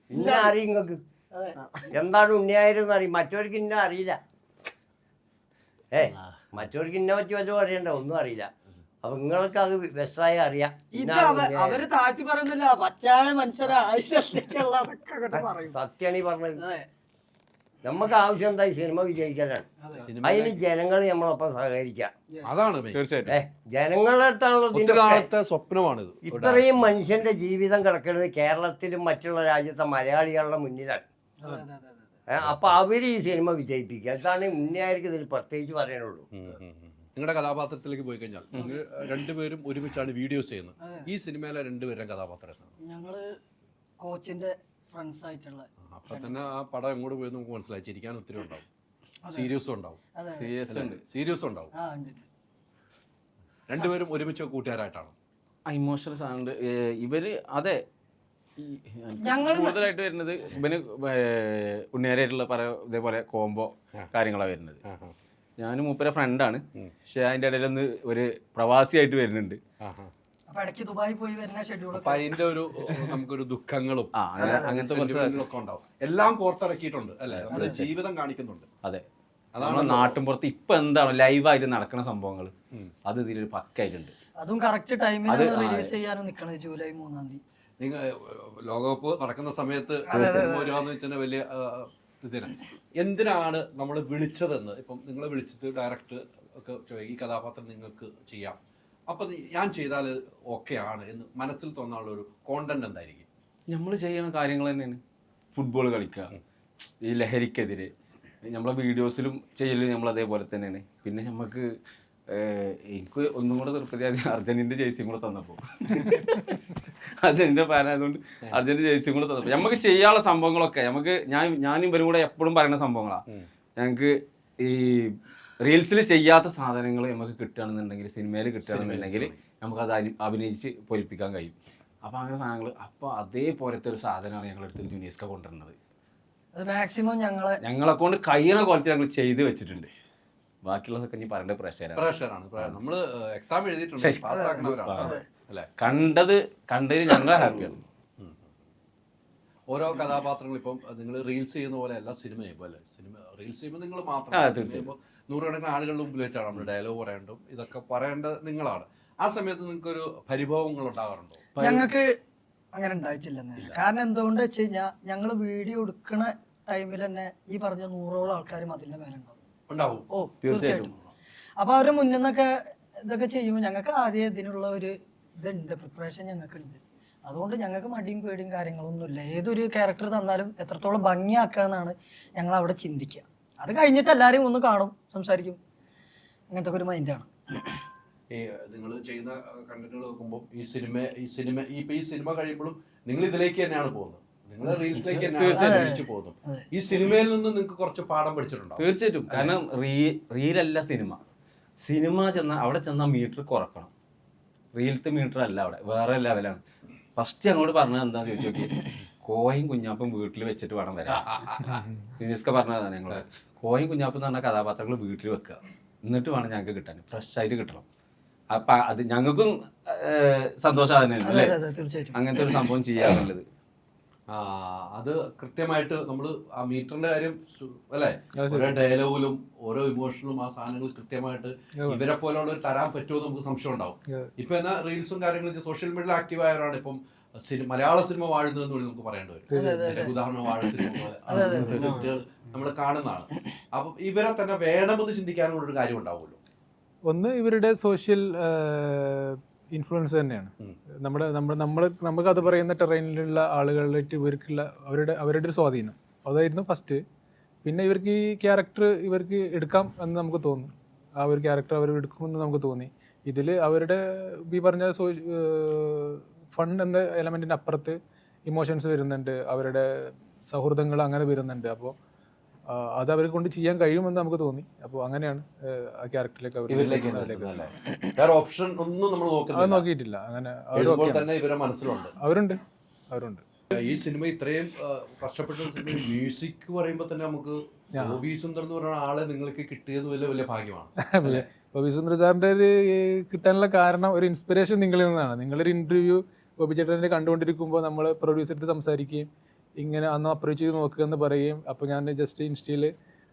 ഇന്ന അറി നിങ്ങക്ക് അതെ. എന്താണ് ഉണ്ണിയായിരുന്നു അറിയും. മറ്റവർക്ക് ഇന്ന അറിയില്ല. മറ്റവർക്ക് ഇന്ന പറ്റി വല്ലതും അറിയണ്ട, ഒന്നും അറിയില്ല. അപ്പൊ നിങ്ങൾക്ക് അത് വ്യവസായം അറിയാം. ഇത് അവര് താഴ്ത്തി പറയുന്നില്ല, പച്ചായ മനുഷ്യരാ അതിലുള്ള അതൊക്കെ അങ്ങോട്ട് പറയും. സത്യാണ് ഈ പറഞ്ഞത്. അതെ, നമുക്ക് ആവശ്യം എന്താ ഈ സിനിമ വിജയിക്കാനാണ്. അതിന് ജനങ്ങൾ നമ്മളൊപ്പം സഹകരിക്കാം. അതാണ് main. തീർച്ചയായിട്ടും. ജനങ്ങളുടെ അടുത്താണല്ലോ ഒത്തിരി ഇതിന്റെ നാളത്തെ സ്വപ്നമാണിത്. ഇത്രയും മനുഷ്യന്റെ ജീവിതം കിടക്കുന്നത് കേരളത്തിലും മറ്റുള്ള രാജ്യത്തെ മലയാളികളുടെ മുന്നിലാണ്. അതെ, അതെ, അതെ. അപ്പൊ അവര് ഈ സിനിമ വിജയിപ്പിക്കുക. അതാണ് ഉണ്ണിയായിരിക്കും ഇതിൽ പ്രത്യേകിച്ച് പറയാനുള്ളൂ. നിങ്ങളുടെ കഥാപാത്രത്തിലേക്ക് പോയി കഴിഞ്ഞാൽ നിങ്ങൾ രണ്ടുപേരും ഒരുമിച്ചാണ് വീഡിയോസ് ചെയ്യുന്നത്. ഈ സിനിമയിലെ രണ്ടുപേരും കഥാപാത്രം ഞങ്ങള് കോച്ചിന്റെ ഫ്രണ്ട്സ് ആയിട്ടുള്ള. അപ്പൊ തന്നെ ആ പടം എങ്ങോട്ട് പോയി നമുക്ക് മനസ്സിലായി. ചിരിക്കാൻ ഒത്തിരി ഉണ്ടാവും, സീരിയസും ഉണ്ടാവും. അതെ, സീരിയസ് ഉണ്ടാവും. ആ ഉണ്ട്. രണ്ടുപേരും ഒരുമിച്ച് കൂട്ടുകാരായിട്ടാണ്. ഇമോഷണൽ സാധനം ഇവര്. അതെ, ഞങ്ങള് കൂടുതലായിട്ട് വരുന്നത് ഇവന് ഉണ്ണിയാരായിട്ടുള്ള ഇതേപോലെ കോംബോ കാര്യങ്ങളാണ് വരുന്നത്. ഞാനും മൂപ്പരെ ഫ്രണ്ടാണ്. പക്ഷെ അതിന്റെ ഇടയിലൊന്ന് ഒരു പ്രവാസിയായിട്ട് വരുന്നുണ്ട്. അപ്പൊ ഇടയ്ക്ക് ദുബായി പോയി വരുന്ന ഷെഡ്യൂൾ. അപ്പൊ അതിന്റെ ഒരു നമുക്കൊരു ദുഃഖങ്ങളും അങ്ങനത്തെ ഒക്കെ ഉണ്ടാവും. എല്ലാം പുറത്തിറക്കിയിട്ടുണ്ട് അല്ലെ. നമ്മുടെ ജീവിതം കാണിക്കുന്നുണ്ട്. അതെ, നമ്മുടെ നാട്ടിൻപുറത്ത് ഇപ്പൊ എന്താണ് ലൈവായിട്ട് നടക്കുന്ന സംഭവങ്ങൾ അത് ഇതിലൊരു പക്കായിട്ടുണ്ട്. അതും കറക്റ്റ് ടൈമിൽ റിലീസ് ചെയ്യാനും നിക്കണത് ജൂലൈ 3-ാം തീയതി. നിങ്ങൾ ലോകകപ്പ് നടക്കുന്ന സമയത്ത് വരുവാന്ന് വെച്ചാൽ വലിയ ഇതിനാണ്. എന്തിനാണ് നമ്മൾ വിളിച്ചതെന്ന് ഇപ്പം നിങ്ങളെ വിളിച്ചത് ഡയറക്റ്റ് ഒക്കെ ഈ കഥാപാത്രം നിങ്ങൾക്ക് ചെയ്യാം, അപ്പൊ ഞാൻ ചെയ്താൽ ഓക്കെ ആണ് എന്ന് മനസ്സിൽ തോന്നാനുള്ള ഒരു കോണ്ടന്റ് എന്തായിരിക്കും? നമ്മൾ ചെയ്യുന്ന കാര്യങ്ങൾ തന്നെയാണ്. ഫുട്ബോൾ കളിക്കുക, ഈ ലഹരിക്കെതിരെ നമ്മളെ വീഡിയോസിലും ചെയ്യലും നമ്മൾ അതേപോലെ തന്നെയാണ്. പിന്നെ നമുക്ക് എനിക്ക് ഒന്നും കൂടെ തൃപ്തിയായി അർജന്റീൻ്റെ ജേഴ്സിയും കൂടെ തന്നപ്പോൾ അർജന്റീൻ്റെ ഫാനായതുകൊണ്ട് അർജന്റീൻ്റെ ജേഴ്സിയും കൂടെ തന്നപ്പോൾ നമുക്ക് ചെയ്യാനുള്ള സംഭവങ്ങളൊക്കെ നമുക്ക് ഞാനും ഇവരും കൂടെ എപ്പോഴും പറയുന്ന സംഭവങ്ങളാണ്. ഞങ്ങൾക്ക് ഈ റീൽസിൽ ചെയ്യാത്ത സാധനങ്ങൾ നമുക്ക് കിട്ടുകയാണെന്നുണ്ടെങ്കിൽ, സിനിമയിൽ കിട്ടുകയാണെന്നുണ്ടെങ്കിൽ നമുക്കത് അഭിനയിച്ച് പൊലിപ്പിക്കാൻ കഴിയും. അപ്പോൾ അങ്ങനെ സാധനങ്ങൾ അപ്പോൾ അതേപോലത്തെ ഒരു സാധനമാണ് ഞങ്ങളെടുത്ത് ജൂനിയേഴ്സ്ക കൊണ്ടുവരുന്നത്. അത് മാക്സിമം ഞങ്ങളെ കൊണ്ട് കഴിയുന്ന ക്വാളിറ്റി ഞങ്ങൾ ചെയ്ത് വെച്ചിട്ടുണ്ട്. ബാക്കിയുള്ളതൊക്കെ ഇനി പറയേണ്ട പ്രഷറാണ്. നമ്മള് എക്സാം എഴുതിയിട്ടുണ്ട്, പാസ്സാക്കുന്നവരാണ് അല്ലേ. കണ്ടതിൽ ഞങ്ങൾ ഹാപ്പിയാണ്. ഓരോ കഥാപാത്രങ്ങൾ ഇപ്പം നിങ്ങൾ റീൽസ് ചെയ്യുന്ന പോലെ അല്ല സിനിമ ചെയ്യുമ്പോൾ അല്ലേ. സിനിമ റീൽസ് ചെയ്യുമ്പോൾ നിങ്ങൾ മാത്രം നൂറുകണക്കിന് ആളുകളുടെ മുമ്പിൽ വെച്ചാണ് നമ്മൾ ഡയലോഗ് പറയേണ്ടതും ഇതൊക്കെ പറയേണ്ടത് നിങ്ങളാണ്. ആ സമയത്ത് നിങ്ങൾക്ക് ഒരു പരിഭവങ്ങൾ ഉണ്ടാകാറുണ്ടോ? ഞങ്ങൾക്ക് അങ്ങനെ ഉണ്ടായിട്ടില്ലെന്ന്. കാരണം എന്തുകൊണ്ട് വെച്ച് കഴിഞ്ഞാൽ ഞങ്ങൾ വീഡിയോ എടുക്കുന്ന ടൈമിൽ തന്നെ ഈ പറഞ്ഞ 100ഓളം ആൾക്കാരും അതിന്റെ മേലുണ്ടാവും. ഉണ്ടാവും. ഓ തീർച്ചയായിട്ടും. അപ്പൊ അവരുടെ മുന്നിൽ നിന്നൊക്കെ ഇതൊക്കെ ചെയ്യുമ്പോൾ ഞങ്ങൾക്ക് ആദ്യം ഇതിനുള്ള ഒരു ഇതുണ്ട്, പ്രിപ്പറേഷൻ ഞങ്ങൾക്ക് ഉണ്ട്. അതുകൊണ്ട് ഞങ്ങൾക്ക് മടിയും പേടിയും കാര്യങ്ങളൊന്നുമില്ല. ഏതൊരു ക്യാരക്ടർ തന്നാലും എത്രത്തോളം ഭംഗിയാക്കുക എന്നാണ് ഞങ്ങൾ അവിടെ ചിന്തിക്കുക. അത് കഴിഞ്ഞിട്ട് എല്ലാവരും ഒന്ന് കാണും, സംസാരിക്കും. അങ്ങനത്തെ ഒരു മൈൻഡാണ്. ഈ നിങ്ങൾ ചെയ്യുന്ന കണ്ടന്റുകൾ നോക്കുമ്പോൾ ഈ സിനിമ കഴിയുമ്പോഴും നിങ്ങൾ ഇതിലേക്ക് തന്നെയാണ് പോകുന്നത്. നിങ്ങൾ റീൽസിലേക്ക് തന്നെയാണ് തിരിച്ചു പോകുന്നത്. ഈ സിനിമയിൽ നിന്ന് നിങ്ങൾക്ക് കുറച്ച് പാഠം പഠിച്ചിട്ടുണ്ടോ? തീർച്ചയായിട്ടും. കാരണം റീലല്ല സിനിമ അവിടെ ചെന്നാൽ മീറ്റർ കുറക്കണം. റീലത്തെ മീറ്റർ അല്ല, അവിടെ വേറെ ലെവലാണ്. ഫസ്റ്റ് അങ്ങോട്ട് പറഞ്ഞത് എന്താണെന്ന് ചോദിച്ചു നോക്കി, കോയും കുഞ്ഞാപ്പും വീട്ടിൽ വെച്ചിട്ട് വേണം വരാൻ. നിസ്ക പറഞ്ഞതാണ് ഞങ്ങള് കോയും കുഞ്ഞാപ്പും എന്ന് പറഞ്ഞ കഥാപാത്രങ്ങൾ വീട്ടിൽ വെക്കുക, എന്നിട്ട് വേണം ഞങ്ങൾക്ക് കിട്ടാൻ, ഫ്രഷ് ആയിട്ട് കിട്ടണം. അപ്പൊ അത് ഞങ്ങൾക്കും സന്തോഷം തന്നെയാണ് അല്ലേ, തീർച്ചയായിട്ടും അങ്ങനത്തെ ഒരു സംഭവം ചെയ്യാറുള്ളത്. അത് കൃത്യമായിട്ട് നമ്മള് ആ മീറ്ററിന്റെ കാര്യം അല്ലെ, ഓരോ ഡയലോഗിലും ഓരോ ഇമോഷണലും ആ സാധനങ്ങൾ കൃത്യമായിട്ട് ഇവരെ പോലുള്ളവർ തരാൻ പറ്റുമോ നമുക്ക് സംശയം ഉണ്ടാവും. ഇപ്പൊ എന്നാ റീൽസും കാര്യങ്ങളും സോഷ്യൽ മീഡിയയിൽ ആക്റ്റീവ് ആയവരാണ് ഇപ്പം മലയാള സിനിമ വാഴുന്നതെന്ന് കൂടി നമുക്ക് പറയേണ്ടി വരും. ഉദാഹരണം വാഴ സിനിമ പോലെ നമ്മൾ കാണുന്നതാണ്. അപ്പം ഇവരെ തന്നെ വേണമെന്ന് ചിന്തിക്കാനുള്ള ഒരു കാര്യം ഉണ്ടാവുമല്ലോ. ഒന്ന് ഇവരുടെ സോഷ്യൽ ഇൻഫ്ലുവൻസ് തന്നെയാണ്. നമുക്ക് അത് പറയുന്ന ടെറൈനിലുള്ള ആളുകളിലേക്ക് ഇവർക്കുള്ള അവരുടെ ഒരു സ്വാധീനം അതായിരുന്നു ഫസ്റ്റ്. പിന്നെ ഇവർക്ക് ഈ ക്യാരക്ടർ ഇവർക്ക് എടുക്കാം എന്ന് നമുക്ക് തോന്നി, ആ ഒരു ക്യാരക്ടർ അവർ എടുക്കുമെന്ന് നമുക്ക് തോന്നി. ഇതിൽ അവരുടെ ഈ പറഞ്ഞ ഫൺ എന്ന എലമെൻറ്റിൻ്റെ അപ്പുറത്ത് ഇമോഷൻസ് വരുന്നുണ്ട്, അവരുടെ സൗഹൃദങ്ങൾ അങ്ങനെ വരുന്നുണ്ട്. അപ്പോൾ അത് അവരെ കൊണ്ട് ചെയ്യാൻ കഴിയുമെന്ന് നമുക്ക് തോന്നി. അപ്പോൾ അങ്ങനെയാണ് ആ ക്യാരക്ടറിലേക്ക് വേറെ ഓപ്ഷൻ ഒന്നും നമ്മൾ അത് നോക്കിയിട്ടില്ല. അങ്ങനെ തന്നെ ഇവരെ മനസ്സിലുണ്ട്, അവരുണ്ട്. ഈ സിനിമ ഇത്രയും കഷ്ടപ്പെട്ട സിനിമ മ്യൂസിക് പറയുമ്പോൾ തന്നെ നമുക്ക് ഗോപി സുന്ദർ എന്ന് പറയുന്ന ആളെ നിങ്ങൾക്ക് കിട്ടിയത് വലിയ ഭാഗ്യമാണ്. ഗോപി സുന്ദർ സാറിന്റെ ഒരു കിട്ടാനുള്ള കാരണം ഒരു ഇൻസ്പിറേഷൻ നിങ്ങളിൽ നിന്നാണ്. നിങ്ങളൊരു ഇന്റർവ്യൂ ഗോപി ചേട്ടനെ കണ്ടുകൊണ്ടിരിക്കുമ്പോൾ നമ്മൾ പ്രൊഡ്യൂസർക്ക് സംസാരിക്കുകയും ഇങ്ങനെ അന്ന് അപ്രോച്ച് ചെയ്ത് നോക്കുക എന്ന് പറയുകയും, അപ്പോൾ ഞാൻ ജസ്റ്റ് ഇൻസ്റ്റയിൽ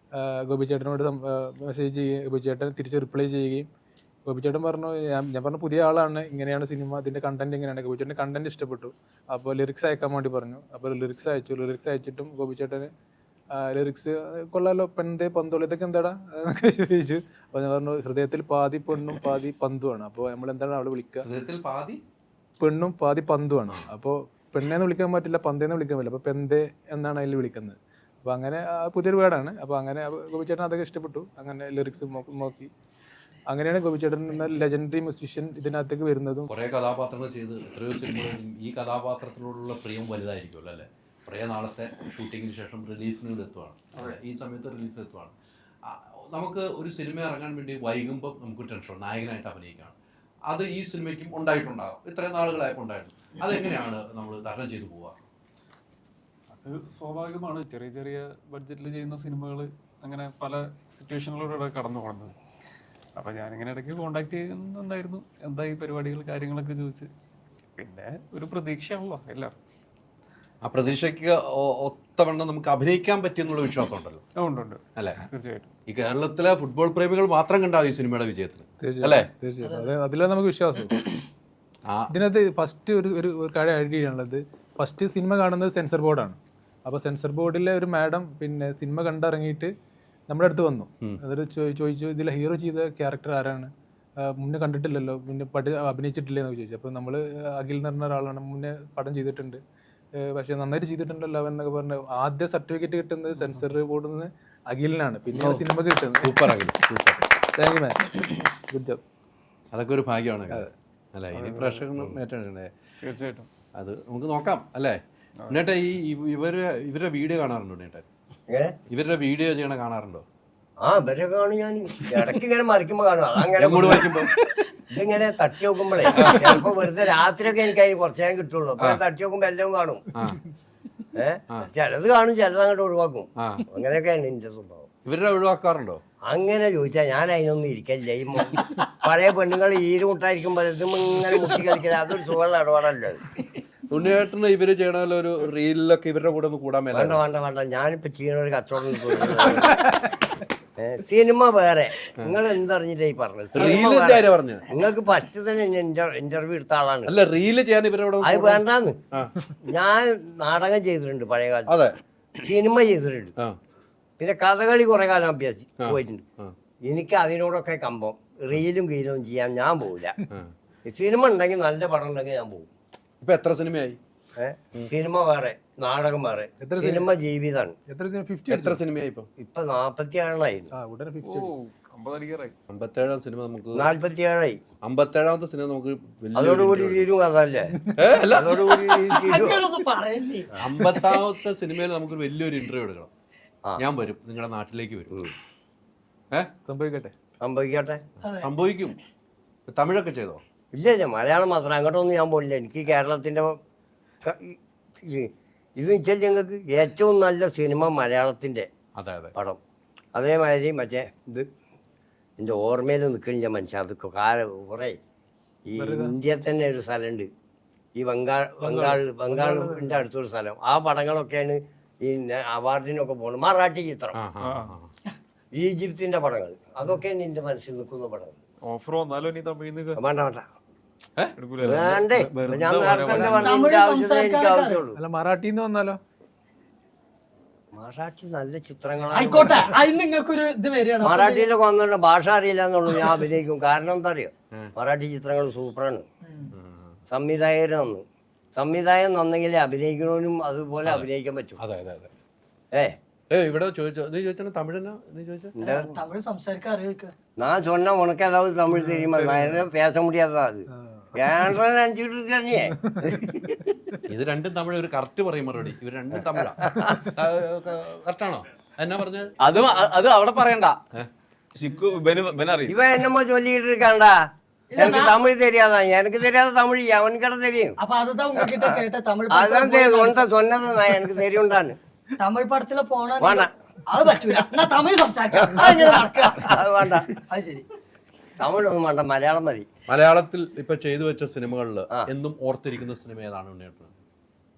ഗോപി ചേട്ടനോട് മെസ്സേജ് ചെയ്യുകയും ഗോപി ചേട്ടൻ തിരിച്ച് റിപ്ലൈ ചെയ്യുകയും ഗോപി ചേട്ടൻ പറഞ്ഞു, ഞാൻ പറഞ്ഞു പുതിയ ആളാണ്, ഇങ്ങനെയാണ് സിനിമ, ഇതിൻ്റെ കണ്ടന്റ് ഇങ്ങനെയാണ്. ഗോപി ചേട്ടൻ്റെ കണ്ടന്റ് ഇഷ്ടപ്പെട്ടു, അപ്പോൾ ലിറിക്സ് അയക്കാൻ വേണ്ടി പറഞ്ഞു. അപ്പോൾ ലിറിക്സ് അയച്ചിട്ടും ഗോപി ചേട്ടന് ലിറിക്സ് കൊള്ളാലോ, പെൺതേ പന്തോളം ഇതൊക്കെ എന്താടാ എന്നൊക്കെ ചോദിച്ചു. അപ്പോൾ ഞാൻ പറഞ്ഞു ഹൃദയത്തിൽ പാതി പെണ്ണും പാതി പന്തുമാണ്. അപ്പോൾ നമ്മൾ എന്താണ് അവളെ വിളിക്കുക, പെണ്ണും പാതി പന്തുമാണ്. അപ്പോൾ പെണ്ണേന്ന് വിളിക്കാൻ പറ്റില്ല, പന്തേന്ന് വിളിക്കാൻ പറ്റില്ല, അപ്പോൾ പെന്തേ എന്നാണ് അതിൽ വിളിക്കുന്നത്. അപ്പോൾ അങ്ങനെ പുതിയൊരു വേർഡാണ്. അപ്പോൾ അങ്ങനെ ഗോപിച്ചേട്ടൻ അതൊക്കെ ഇഷ്ടപ്പെട്ടു. അങ്ങനെ ലിറിക്സ് നോക്കി അങ്ങനെയാണ് ഗോപിച്ചേട്ടൻ എന്ന ലെജൻഡറി മ്യൂസിഷ്യൻ ഇതിനകത്തേക്ക് വരുന്നതും. കുറേ കഥാപാത്രങ്ങൾ ചെയ്ത് എത്രയോ സിനിമകളിലും ഈ കഥാപാത്രത്തിനോടുള്ള പ്രിയം വലുതായിരിക്കുമല്ലോ അല്ലേ. കുറേ നാളത്തെ ഷൂട്ടിങ്ങിന് ശേഷം റിലീസിന് എത്തുവാണ്, ഈ സമയത്ത് റിലീസ് എത്തുവാണ്. നമുക്ക് ഒരു സിനിമ ഇറങ്ങാൻ വേണ്ടി വൈകുമ്പോൾ നമുക്ക് ടെൻഷൻ, നായകനായിട്ട് അഭിനയിക്കുകയാണ്. അത് ഈ സിനിമയ്ക്കും ഉണ്ടായിട്ടുണ്ടാകും, ഇത്രയും നാളുകളായപ്പോൾ ഉണ്ടായിരുന്നു. അതെങ്ങനെയാണ് നമ്മൾ തരണം ചെയ്തു പോവുക? അത് സ്വാഭാവികമാണ്. ചെറിയ ചെറിയ ബഡ്ജറ്റിൽ ചെയ്യുന്ന സിനിമകൾ അങ്ങനെ പല സിറ്റുവേഷനിലൂടെ കടന്നു പോകുന്നത്. അപ്പോൾ ഞാനിങ്ങനെ ഇടയ്ക്ക് കോണ്ടാക്ട് ചെയ്യുന്നുണ്ടായിരുന്നു, എന്താ ഈ പരിപാടികൾ കാര്യങ്ങളൊക്കെ ചോദിച്ച്. പിന്നെ ഒരു പ്രതീക്ഷയാണല്ലോ എല്ലാവരും. ആ പ്രതീക്ഷയ്ക്ക് ഒത്തവണ്ണം നമുക്ക് അഭിനയിക്കാൻ പറ്റിയെന്നുള്ള വിശ്വാസം ഉണ്ടല്ലോ. ഉണ്ട് അല്ലേ, തീർച്ചയായിട്ടും. ഈ കേരളത്തിലെ ഫുട്ബോൾ പ്രേമികൾ മാത്രം കണ്ടാവും ഈ സിനിമയുടെ വിജയത്തിന് അല്ലേ. തീർച്ചയായിട്ടും അതിലാണ് നമുക്ക് വിശ്വാസം. ഇതിനകത്ത് ഫസ്റ്റ് ഒരു കാര്യം ഐഡിയ ചെയ്യാനുള്ളത്, ഫസ്റ്റ് സിനിമ കാണുന്നത് സെൻസർ ബോർഡാണ്. അപ്പോൾ സെൻസർ ബോർഡിലെ ഒരു മാഡം പിന്നെ സിനിമ കണ്ടിറങ്ങിയിട്ട് നമ്മുടെ അടുത്ത് വന്നു. എന്നിട്ട് ചോദിച്ചു ഇതിലെ ഹീറോ ചെയ്ത ക്യാരക്ടർ ആരാണ്, മുന്നേ കണ്ടിട്ടില്ലല്ലോ, മുന്നേ അഭിനയിച്ചിട്ടില്ലേ എന്നൊക്കെ ചോദിച്ചു. അപ്പോൾ നമ്മൾ അഖിൽ എന്ന് പറഞ്ഞ ഒരാളാണ്, മുന്നേ പടം ചെയ്തിട്ടുണ്ട്, പക്ഷെ നന്നായിട്ട് ചെയ്തിട്ടുണ്ടല്ലോ എന്നൊക്കെ പറഞ്ഞു. ആദ്യ സർട്ടിഫിക്കറ്റ് കിട്ടുന്നത് സെൻസർ ബോർഡിൽ നിന്ന് അഖിലിനാണ്, പിന്നെ സിനിമ കിട്ടുന്നത്. Super Akhil, super, thank you man, good job. അതൊക്കെ ഒരു ഭാഗ്യമാണ് അല്ലേ. ഇനി പ്രേക്ഷകനും ഏറ്റെടുക്കണ്ടേ? തീർച്ചയായിട്ടും അത് നമുക്ക് നോക്കാം അല്ലേ. എന്നിട്ട് ഇവരുടെ വീഡിയോ കാണാറുണ്ടോ? ഇവരുടെ വീഡിയോ ചെയ്യണ കാണാറുണ്ടോ? ഇവരെ കാണും ഞാൻ ഇടയ്ക്ക് ഇങ്ങനെ മറിക്കുമ്പോ കാണും. അതങ്ങനെ ഇതിങ്ങനെ തട്ടി നോക്കുമ്പോഴേ ചിലപ്പോ വെറുതെ രാത്രിയൊക്കെ എനിക്ക് അതിന് കുറച്ചു നേരം കിട്ടുള്ളൂ. അപ്പൊ തട്ടി നോക്കുമ്പോ എല്ലാം കാണും. ചിലത് കാണും, ചിലത് അങ്ങോട്ട് ഒഴിവാക്കും. അങ്ങനെയൊക്കെയാണ് എന്റെ സ്വഭാവം. ഇവരുടെ ഒഴിവാക്കാറുണ്ടോ? അങ്ങനെ ചോദിച്ചാൽ ഞാൻ അതിനൊന്നും ഇരിക്കില്ല. ഈ പഴയ പെണ്ണുങ്ങൾ ഈര് മുട്ടായിരിക്കുമ്പോ ഇങ്ങനെ മുട്ടി കളിക്കില്ല, അതൊരു സുഖമുള്ള ഇടപാടല്ലോ. ഉണ്ണിയേട്ടന് ഇവര് ചെയ്യണ ഒരു റീലിലൊക്കെ ഇവരുടെ കൂടെ ഒന്ന് കൂടാൻ വേണ്ട ഞാനിപ്പോ ചെയ്യണ ഒരു കച്ചവടം സിനിമ വേറെ. നിങ്ങൾ എന്തറിഞ്ഞിട്ടേ പറഞ്ഞത്? നിങ്ങൾക്ക് ഫസ്റ്റ് തന്നെ ഇന്റർവ്യൂ എടുത്ത ആളാണ്. അല്ല, റീല് ചെയ്യാൻ ഇവരോട് അത് വേണ്ടാന്ന്. ഞാൻ നാടകം ചെയ്തിട്ടുണ്ട് പഴയ കാലത്ത്, സിനിമ ചെയ്തിട്ടുണ്ട്, പിന്നെ കഥകളി കുറെ കാലം പോയിട്ടുണ്ട്. എനിക്ക് അതിനോടൊക്കെ കമ്പം. റീലും ഗീലും ചെയ്യാൻ ഞാൻ പോവില്ല. സിനിമ ഉണ്ടെങ്കിൽ നല്ല പടം ഉണ്ടെങ്കിൽ ഞാൻ പോകും. ഇപ്പൊ എത്ര സിനിമയായി? സിനിമ വേറെ, നാടകം വേറെ, സിനിമ ജീവിതമാണ്. എത്ര സിനിമയായി? ഇപ്പൊ 47 57 സിനിമ നമുക്ക് 47 57ാമത്തെ സിനിമ നമുക്ക് അതോടുകൂടി തീരും. അതല്ലേ 50ാമത്തെ സിനിമയിൽ നമുക്ക് വലിയൊരു ഇന്റർവ്യൂ എടുക്കണം. ഞാൻ വരും, നിങ്ങളുടെ നാട്ടിലേക്ക് വരും. സംഭവിക്കും. തമിഴൊക്കെ ചെയ്തോ? ഇല്ല, മലയാളം മാത്രം. അങ്ങോട്ടൊന്നും ഞാൻ പോയില്ല. എനിക്ക് കേരളത്തിന്റെ ഇത് വെച്ചാൽ ഞങ്ങൾക്ക് ഏറ്റവും നല്ല സിനിമ മലയാളത്തിൻ്റെ അതെ അതെ പടം. അതേമാതിരി മറ്റേ ഇത് എൻ്റെ ഓർമ്മയിൽ നിൽക്കണില്ല മനുഷ്യൻ. അത് കുറേ ഈ ഇന്ത്യയിൽ തന്നെ ഒരു സ്ഥലമുണ്ട്, ഈ ബംഗാളിൻ്റെ അടുത്തൊരു സ്ഥലം. ആ പടങ്ങളൊക്കെയാണ് ഈ അവാർഡിനൊക്കെ പോകുന്നത്. മറാഠി ചിത്രം, ഈജിപ്തിൻ്റെ പടങ്ങൾ, അതൊക്കെയാണ് എൻ്റെ മനസ്സിൽ നിൽക്കുന്ന പടങ്ങൾ. ഓഫർ വന്നാലോ നീ തമിഴ്ന്ന് വേണ്ട വേണ്ട എടുക്കൂല വേണ്ടേ, ഞാൻ നേരത്തെ തന്നെ പറഞ്ഞു, എൻ്റെ ആവശ്യത്തിന് എനിക്ക് ആവശ്യമുള്ളൂ. അല്ല മറാഠിന്ന് വന്നാലോ? മറാഠി നല്ല ചിത്രങ്ങളാണ്. ആയിക്കോട്ടെ, അതിന് നിങ്ങൾക്കൊരു ഇത് വരികയാണ്. മറാഠിയിലൊക്കെ വന്നിട്ട് ഭാഷ അറിയില്ല എന്നുള്ളൂ, ഞാൻ അഭിനയിക്കും. കാരണം എന്താ അറിയോ, മറാഠി ചിത്രങ്ങൾ സൂപ്പറാണ്. സംവിധായകർ വന്നു, സംവിധായകൻ വന്നെങ്കിലേ അഭിനയിക്കണവനും അതുപോലെ അഭിനയിക്കാൻ പറ്റും. അതെ അതെ അതെ. ഇവിടെ ചോദിച്ചോ, നീ ചോദിച്ചാൽ തമിഴ് നീ ചോദിച്ചോ? തമിഴ് സംസാരിക്കാൻ അറിയിക്കുക. நான் சொன்ன உனக்கு ஏதாவது தமிழ் தெரியுமா? நான் எதுவும் பேச முடியாதா? அது ஏன்டா நினச்சிக்கிட்டு இருக்கானே. ഇത് രണ്ടും തമിഴ്. ഒരു കറക്റ്റ് പറയും മറുപടി. ഇവർ രണ്ടും തമിഴാ. കറക്റ്റാണോ എന്നാ പറഞ്ഞത്? അത് അവിടെ പറയണ്ട. ശിക്കു ബെനറി இவன் என்னமோ சொல்லிக்கிட்டு இருக்கான்டா, எனக்கு தமிழ் தெரியாதா? எனக்கு தெரியாத தமிழ் அவனுக்கிட்ட தெரியும். അപ്പൊ അതുதான் உங்ககிட்ட கேட்ட தமிழ் அதான் தெரியும், உன்ட்ட சொன்னது நான் எனக்கு தெரியும்டான்னு. തമിഴ് പടത്തില് പോണ വേണ്ട, അത് പറ്റൂല. എന്നാ തമിഴ് സംസാരിക്കാം, അതെങ്ങനെ നടക്കുക? അത് വേണ്ട, അത് ശരി. തമിഴൊന്നും വേണ്ട, മലയാളം മതി. മലയാളത്തിൽ ഇപ്പൊ ചെയ്തു വെച്ച സിനിമകളിൽ എന്നും ഓർത്തിരിക്കുന്ന സിനിമ ഏതാണ് ഉണ്ണേട്ടൻ?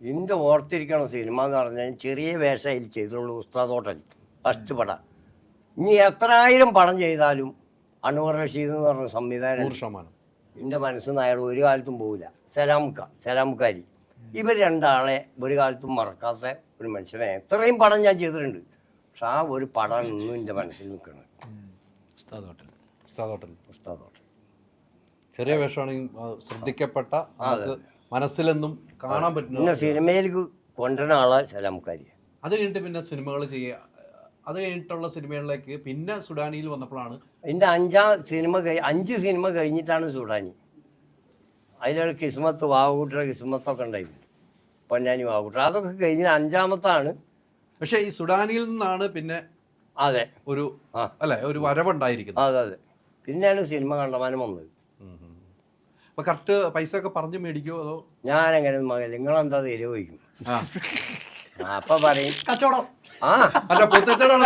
എൻ്റെ ഓർത്തിരിക്കണ സിനിമ എന്ന് പറഞ്ഞാൽ ചെറിയ വേഷയിൽ ചെയ്തുള്ളൂ. ഉസ്താദ് ഹോട്ടൽ ഫസ്റ്റ് പടം. ഇനി എത്രായിരം പടം ചെയ്താലും അൻവർ റഷീദ് എന്ന് പറഞ്ഞ സംവിധാനം 100%. എൻ്റെ മനസ്സിൽ നിന്ന് അയാൾ ഒരു കാലത്തും പോകില്ല. സലാമുക്കാരി, ഇവർ രണ്ടാളെ ഒരു കാലത്തും മറക്കാത്ത ഒരു മനുഷ്യനെ. എത്രയും പടം ഞാൻ ചെയ്തിട്ടുണ്ട്, പക്ഷെ ആ ഒരു പടം ഇന്നും എൻ്റെ മനസ്സിൽ നിൽക്കുന്നത് ഉസ്താദ് ഹോട്ടൽ. ചെറിയ വേഷമാണെങ്കിൽ ശ്രദ്ധിക്കപ്പെട്ട, നമുക്ക് മനസ്സിലെന്നും കാണാൻ പറ്റുന്ന. പിന്നെ സിനിമയിലേക്ക് കൊണ്ടുവരുന്ന ആളെ സലാമുക്കാരി. അത് കഴിഞ്ഞിട്ട് പിന്നെ സിനിമകൾ ചെയ്യുക. അത് കഴിഞ്ഞിട്ടുള്ള സിനിമകളിലേക്ക് പിന്നെ സുഡാനിയിൽ വന്നപ്പോഴാണ് എൻ്റെ 5 സിനിമ കഴിഞ്ഞിട്ടാണ് സുഡാനി. അതിലൊരു കിസ്മത്ത്, വാവൂട്ട കിസ്മത്തൊക്കെ ഉണ്ടായിരുന്നു, പൊന്നാനി വാവൂട്ട, അതൊക്കെ കഴിഞ്ഞ 5ാമത്താണ്. പക്ഷെ ഈ സുഡാനിയിൽ നിന്നാണ് പിന്നെ അതെ ഒരു അല്ലെ ഒരു വരവുണ്ടായിരിക്കുന്നത്. അതെ, പിന്നെയാണ് സിനിമ കണ്ടമാനം വന്നത്. അപ്പൊ കറക്റ്റ് പൈസ ഒക്കെ പറഞ്ഞു മേടിക്കുമോ അതോ? ഞാനങ്ങനെ മകൻ നിങ്ങളെന്താ തരുവോയിക്കും, അപ്പൊ പറയും കച്ചവടം. ആ അല്ല പൊത്തച്ചവടാണ്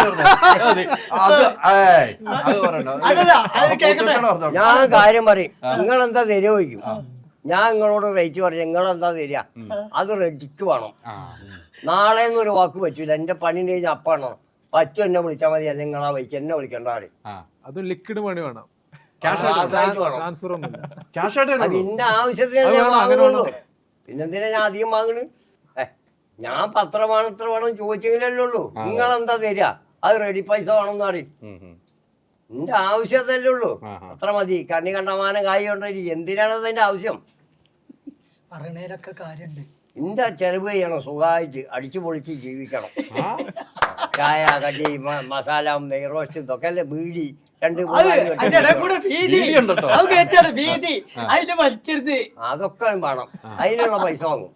ഞാൻ കാര്യം പറയും, നിങ്ങളെന്താ തരുവോയിക്കും. ഞാൻ നിങ്ങളോട് റേറ്റ് പറയും, നിങ്ങളെന്താ തരിക, അത് റെഡിക്ക് വേണം. നാളെ എന്നൊരു വാക്ക് പറ്റൂല. എൻ്റെ പണി കഴിഞ്ഞാൽ അപ്പാണോ പറ്റും, എന്നെ വിളിച്ചാൽ മതി, അല്ലെങ്കിൽ നിങ്ങളാ വൈക്ക് എന്നെ വിളിക്കണ്ട പറയും. അതും ലിക്വിഡ് മണി വേണം, ട്രാൻസ്ഫർ ഒന്നുമില്ല. നിന്റെ ആവശ്യത്തിന് ഞാൻ വാങ്ങുന്നുള്ളൂ. പിന്നെന്തിനാ ഞാൻ അധികം വാങ്ങണ്? ഞാൻ പത്രമാണ് എത്ര വേണം ചോദിച്ചെങ്കിലല്ലേ ഉള്ളൂ. നിങ്ങളെന്താ തരിക, അത് റെഡി പൈസ വേണമെന്ന് പറയും. നിന്റെ ആവശ്യത്തല്ലേ ഉള്ളൂ, അത്ര മതി. കണ്ണി കണ്ടമാനം കായ് കൊണ്ടിരിക്കും, എന്തിനാണ് അതിന്റെ ആവശ്യം? പറയണേലൊക്കെ കാര്യമുണ്ട്. നിന്റെ ചെലവ് ചെയ്യണം, സുഖമായിട്ട് അടിച്ചു പൊളിച്ച് ജീവിക്കണം. ചായ, കടി, മസാല, നെയ്റോസ്റ്റ്, ഇതൊക്കെ അല്ലേ. ബീഡി 2 അതൊക്കെ വേണം, അതിനുള്ള പൈസ വാങ്ങും.